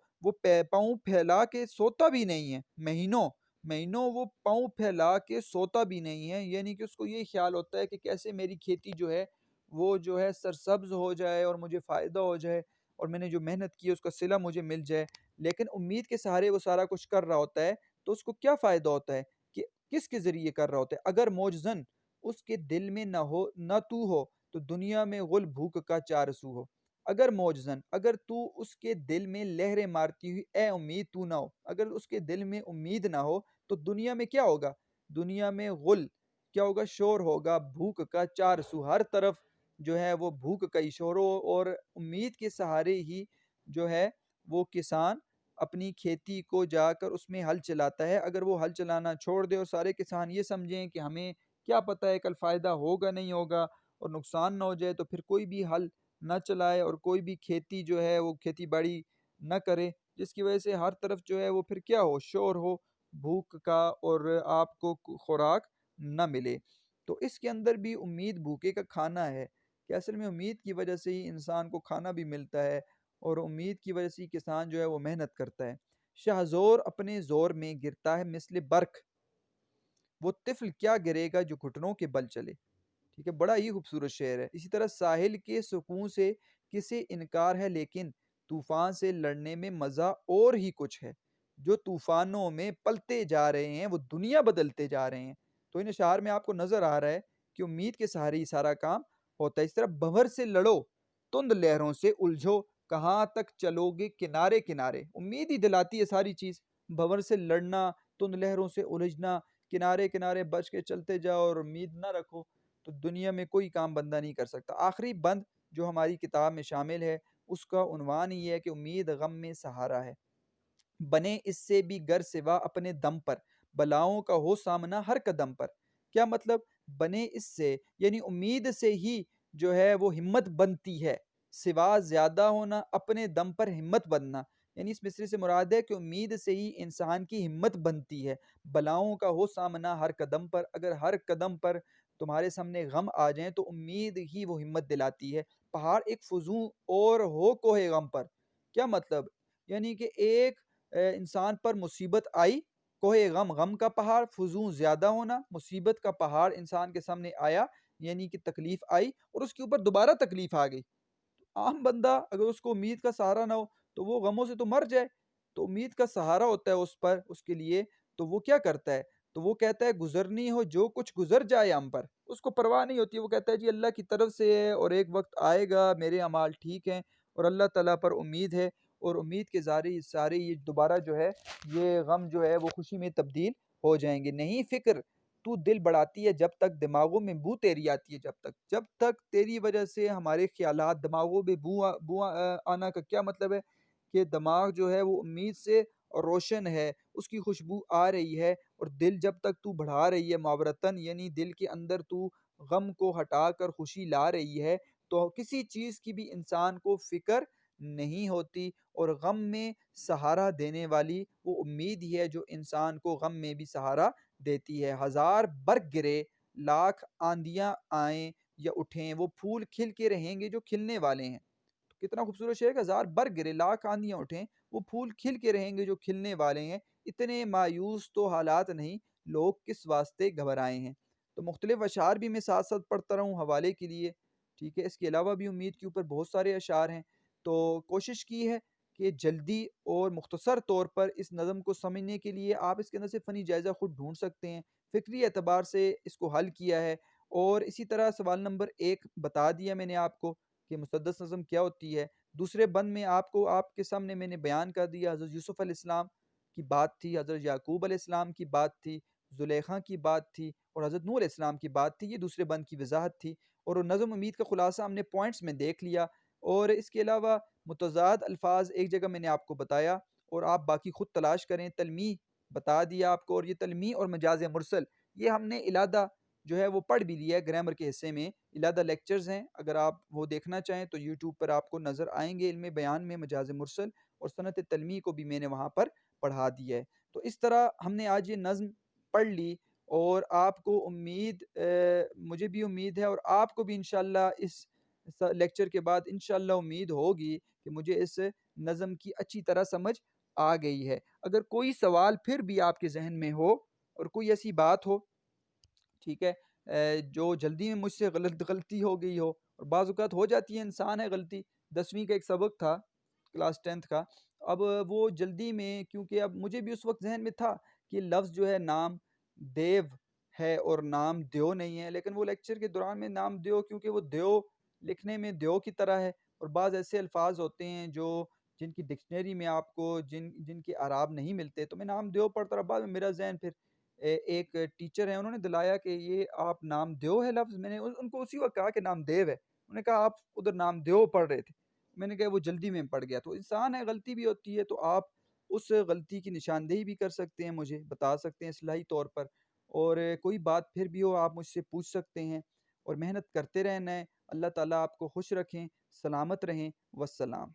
پاؤں پھیلا کے سوتا بھی نہیں ہے، مہینوں مہینوں وہ پاؤں پھیلا کے سوتا بھی نہیں ہے، یعنی کہ اس کو یہ خیال ہوتا ہے کہ کیسے میری کھیتی جو ہے وہ جو ہے سرسبز ہو جائے اور مجھے فائدہ ہو جائے، اور میں نے جو محنت کی ہے اس کا صلہ مجھے مل جائے، لیکن امید کے سہارے وہ سارا کچھ کر رہا ہوتا ہے، تو اس کو کیا فائدہ ہوتا ہے کہ کس کے ذریعے کر رہا ہوتا ہے؟ اگر موجزن اس کے دل میں نہ تو ہو تو دنیا میں غل بھوک کا چار سو ہو، اگر موجزن، اگر تو اس کے دل میں لہریں مارتی ہوئی اے امید تو نہ ہو، اگر اس کے دل میں امید نہ ہو تو دنیا میں کیا ہوگا؟ دنیا میں غل کیا ہوگا؟ شور ہوگا بھوک کا چار سو، ہر طرف جو ہے وہ بھوک کا ہی شور ہو، اور امید کے سہارے ہی جو ہے وہ کسان اپنی کھیتی کو جا کر اس میں ہل چلاتا ہے، اگر وہ ہل چلانا چھوڑ دے اور سارے کسان یہ سمجھیں کہ ہمیں کیا پتہ ہے کل فائدہ ہوگا نہیں ہوگا اور نقصان نہ ہو جائے، تو پھر کوئی بھی ہل نہ چلائے اور کوئی بھی کھیتی جو ہے وہ کھیتی باڑی نہ کرے، جس کی وجہ سے ہر طرف جو ہے وہ پھر کیا ہو؟ شور ہو بھوک کا، اور آپ کو خوراک نہ ملے۔ تو اس کے اندر بھی امید بھوکے کا کھانا ہے، کہ اصل میں امید کی وجہ سے ہی انسان کو کھانا بھی ملتا ہے، اور امید کی وجہ سے ہی کسان جو ہے وہ محنت کرتا ہے۔ شاہ زور اپنے زور میں گرتا ہے مثل برق، وہ طفل کیا گرے گا جو گھٹنوں کے بل چلے، ٹھیک ہے، بڑا ہی خوبصورت شعر ہے۔ اسی طرح ساحل کے سکون سے کسے انکار ہے، لیکن طوفان سے لڑنے میں مزہ اور ہی کچھ ہے، جو طوفانوں میں پلتے جا رہے ہیں وہ دنیا بدلتے جا رہے ہیں۔ تو ان اشعار میں آپ کو نظر آ رہا ہے کہ امید کے سہارے ہی سارا کام ہوتا ہے۔ اس طرح بھنور سے لڑو، تند لہروں سے الجھو، کہاں تک چلو گے کنارے کنارے، امید ہی دلاتی ہے ساری چیز، بھنور سے لڑنا، تند لہروں سے الجھنا، کنارے کنارے بچ کے چلتے جاؤ اور امید نہ رکھو، تو دنیا میں کوئی کام بندہ نہیں کر سکتا۔ آخری بند جو ہماری کتاب میں شامل ہے، اس کا عنوان یہ ہے کہ امید غم میں سہارا ہے، بنے اس سے بھی گر سوا اپنے دم پر، بلاؤں کا ہو سامنا ہر قدم پر۔ کیا مطلب؟ بنے اس سے یعنی امید سے ہی جو ہے وہ ہمت بنتی ہے، سوا زیادہ ہونا، اپنے دم پر ہمت بننا، یعنی اس مصرے سے مراد ہے کہ امید سے ہی انسان کی ہمت بنتی ہے، بلاؤں کا ہو سامنا ہر قدم پر، اگر ہر قدم پر تمہارے سامنے غم آ جائیں تو امید ہی وہ ہمت دلاتی ہے۔ پہاڑ ایک فزوں اور ہو کوہ غم پر، کیا مطلب؟ یعنی کہ ایک انسان پر مصیبت آئی، کوہ غم، غم کا پہاڑ، فزوں زیادہ ہونا، مصیبت کا پہاڑ انسان کے سامنے آیا، یعنی کہ تکلیف آئی اور اس کے اوپر دوبارہ تکلیف آ گئی۔ عام بندہ اگر اس کو امید کا سہارا نہ ہو تو وہ غموں سے تو مر جائے، تو امید کا سہارا ہوتا ہے اس پر، اس کے لیے، تو وہ کیا کرتا ہے؟ تو وہ کہتا ہے گزرنی ہو جو کچھ گزر جائے ہم پر، اس کو پرواہ نہیں ہوتی، وہ کہتا ہے جی اللہ کی طرف سے ہے اور ایک وقت آئے گا میرے اعمال ٹھیک ہیں اور اللہ تعالیٰ پر امید ہے، اور امید کے سارے یہ دوبارہ جو ہے یہ غم جو ہے وہ خوشی میں تبدیل ہو جائیں گے۔ نہیں فکر تو دل بڑھاتی ہے جب تک دماغوں میں بو تیری آتی ہے، جب تک تیری وجہ سے ہمارے خیالات دماغوں میں بو آنا کا کیا مطلب ہے؟ کہ دماغ جو ہے وہ امید سے روشن ہے، اس کی خوشبو آ رہی ہے، اور دل جب تک تو بڑھا رہی ہے معورتن، یعنی دل کے اندر تو غم کو ہٹا کر خوشی لا رہی ہے، تو کسی چیز کی بھی انسان کو فکر نہیں ہوتی، اور غم میں سہارا دینے والی وہ امید ہی ہے جو انسان کو غم میں بھی سہارا دیتی ہے۔ ہزار برگ گرے، لاکھ آندیاں آئیں یا اٹھیں، وہ پھول کھل کے رہیں گے جو کھلنے والے ہیں۔ تو کتنا خوبصورت شعر ہے کہ ہزار برگ گرے، لاکھ آندیاں اٹھیں، وہ پھول کھل کے رہیں گے جو کھلنے والے ہیں، اتنے مایوس تو حالات نہیں، لوگ کس واسطے گھبرائے ہیں۔ تو مختلف اشعار بھی میں ساتھ ساتھ پڑھتا رہوں حوالے کے لیے، ٹھیک ہے، اس کے علاوہ بھی امید کے اوپر بہت سارے اشعار ہیں، تو کوشش کی ہے کہ جلدی اور مختصر طور پر اس نظم کو سمجھنے کے لیے آپ اس کے اندر سے فنی جائزہ خود ڈھونڈ سکتے ہیں، فکری اعتبار سے اس کو حل کیا ہے، اور اسی طرح سوال نمبر 1 بتا دیا میں نے آپ کو کہ مسدس نظم کیا ہوتی ہے۔ دوسرے بند میں آپ کو آپ کے سامنے میں نے بیان کر دیا، حضرت یوسف علیہ السلام کی بات تھی، حضرت یعقوب علیہ السلام کی بات تھی، زلیخا کی بات تھی، اور حضرت نوح علیہ السلام کی بات تھی۔ یہ دوسرے بند کی وضاحت تھی، اور وہ نظم امید کا خلاصہ ہم نے پوائنٹس میں دیکھ لیا۔ اور اس کے علاوہ متضاد الفاظ ایک جگہ میں نے آپ کو بتایا، اور آپ باقی خود تلاش کریں۔ تلمیح بتا دیا آپ کو، اور یہ تلمیح اور مجاز مرسل یہ ہم نے علادہ جو ہے وہ پڑھ بھی لیا ہے گرامر کے حصے میں، علادہ لیکچرز ہیں، اگر آپ وہ دیکھنا چاہیں تو یوٹیوب پر آپ کو نظر آئیں گے۔ علم بیان میں مجاز مرسل اور صنعت تلمیح کو بھی میں نے وہاں پر پڑھا دیا ہے۔ تو اس طرح ہم نے آج یہ نظم پڑھ لی، اور آپ کو امید مجھے بھی امید ہے، اور آپ کو بھی انشاءاللہ اس لیکچر کے بعد انشاءاللہ امید ہوگی کہ مجھے اس نظم کی اچھی طرح سمجھ آ گئی ہے۔ اگر کوئی سوال پھر بھی آپ کے ذہن میں ہو اور کوئی ایسی بات ہو، ٹھیک ہے، جو جلدی میں مجھ سے غلطی ہو گئی ہو، اور بعض اوقات ہو جاتی ہے، انسان ہے غلطی۔ 10ویں کا ایک سبق تھا، کلاس 10th کا، اب وہ جلدی میں، کیونکہ اب مجھے بھی اس وقت ذہن میں تھا کہ لفظ جو ہے نام دیو ہے اور نام دیو نہیں ہے، لیکن وہ لیکچر کے دوران میں نام دیو، کیونکہ وہ دیو لکھنے میں دیو کی طرح ہے، اور بعض ایسے الفاظ ہوتے ہیں جو جن کی ڈکشنری میں آپ کو جن کے اعراب نہیں ملتے، تو میں نام دیو پڑھتا رہا۔ بعد میں میرا ذہن پھر ایک ٹیچر ہے، انہوں نے دلایا کہ یہ آپ نام دیو ہے لفظ، میں نے ان کو اسی وقت کہا کہ نام دیو ہے، انہوں نے کہا آپ ادھر نام دیو پڑھ رہے تھے، میں نے کہا وہ جلدی میں پڑھ گیا۔ تو انسان ہے، غلطی بھی ہوتی ہے، تو آپ اس غلطی کی نشاندہی بھی کر سکتے ہیں، مجھے بتا سکتے ہیں اصلاحی طور پر، اور کوئی بات پھر بھی ہو آپ مجھ سے پوچھ سکتے ہیں، اور محنت کرتے رہنا ہے۔ اللہ تعالیٰ آپ کو خوش رکھیں، سلامت رہیں، والسلام۔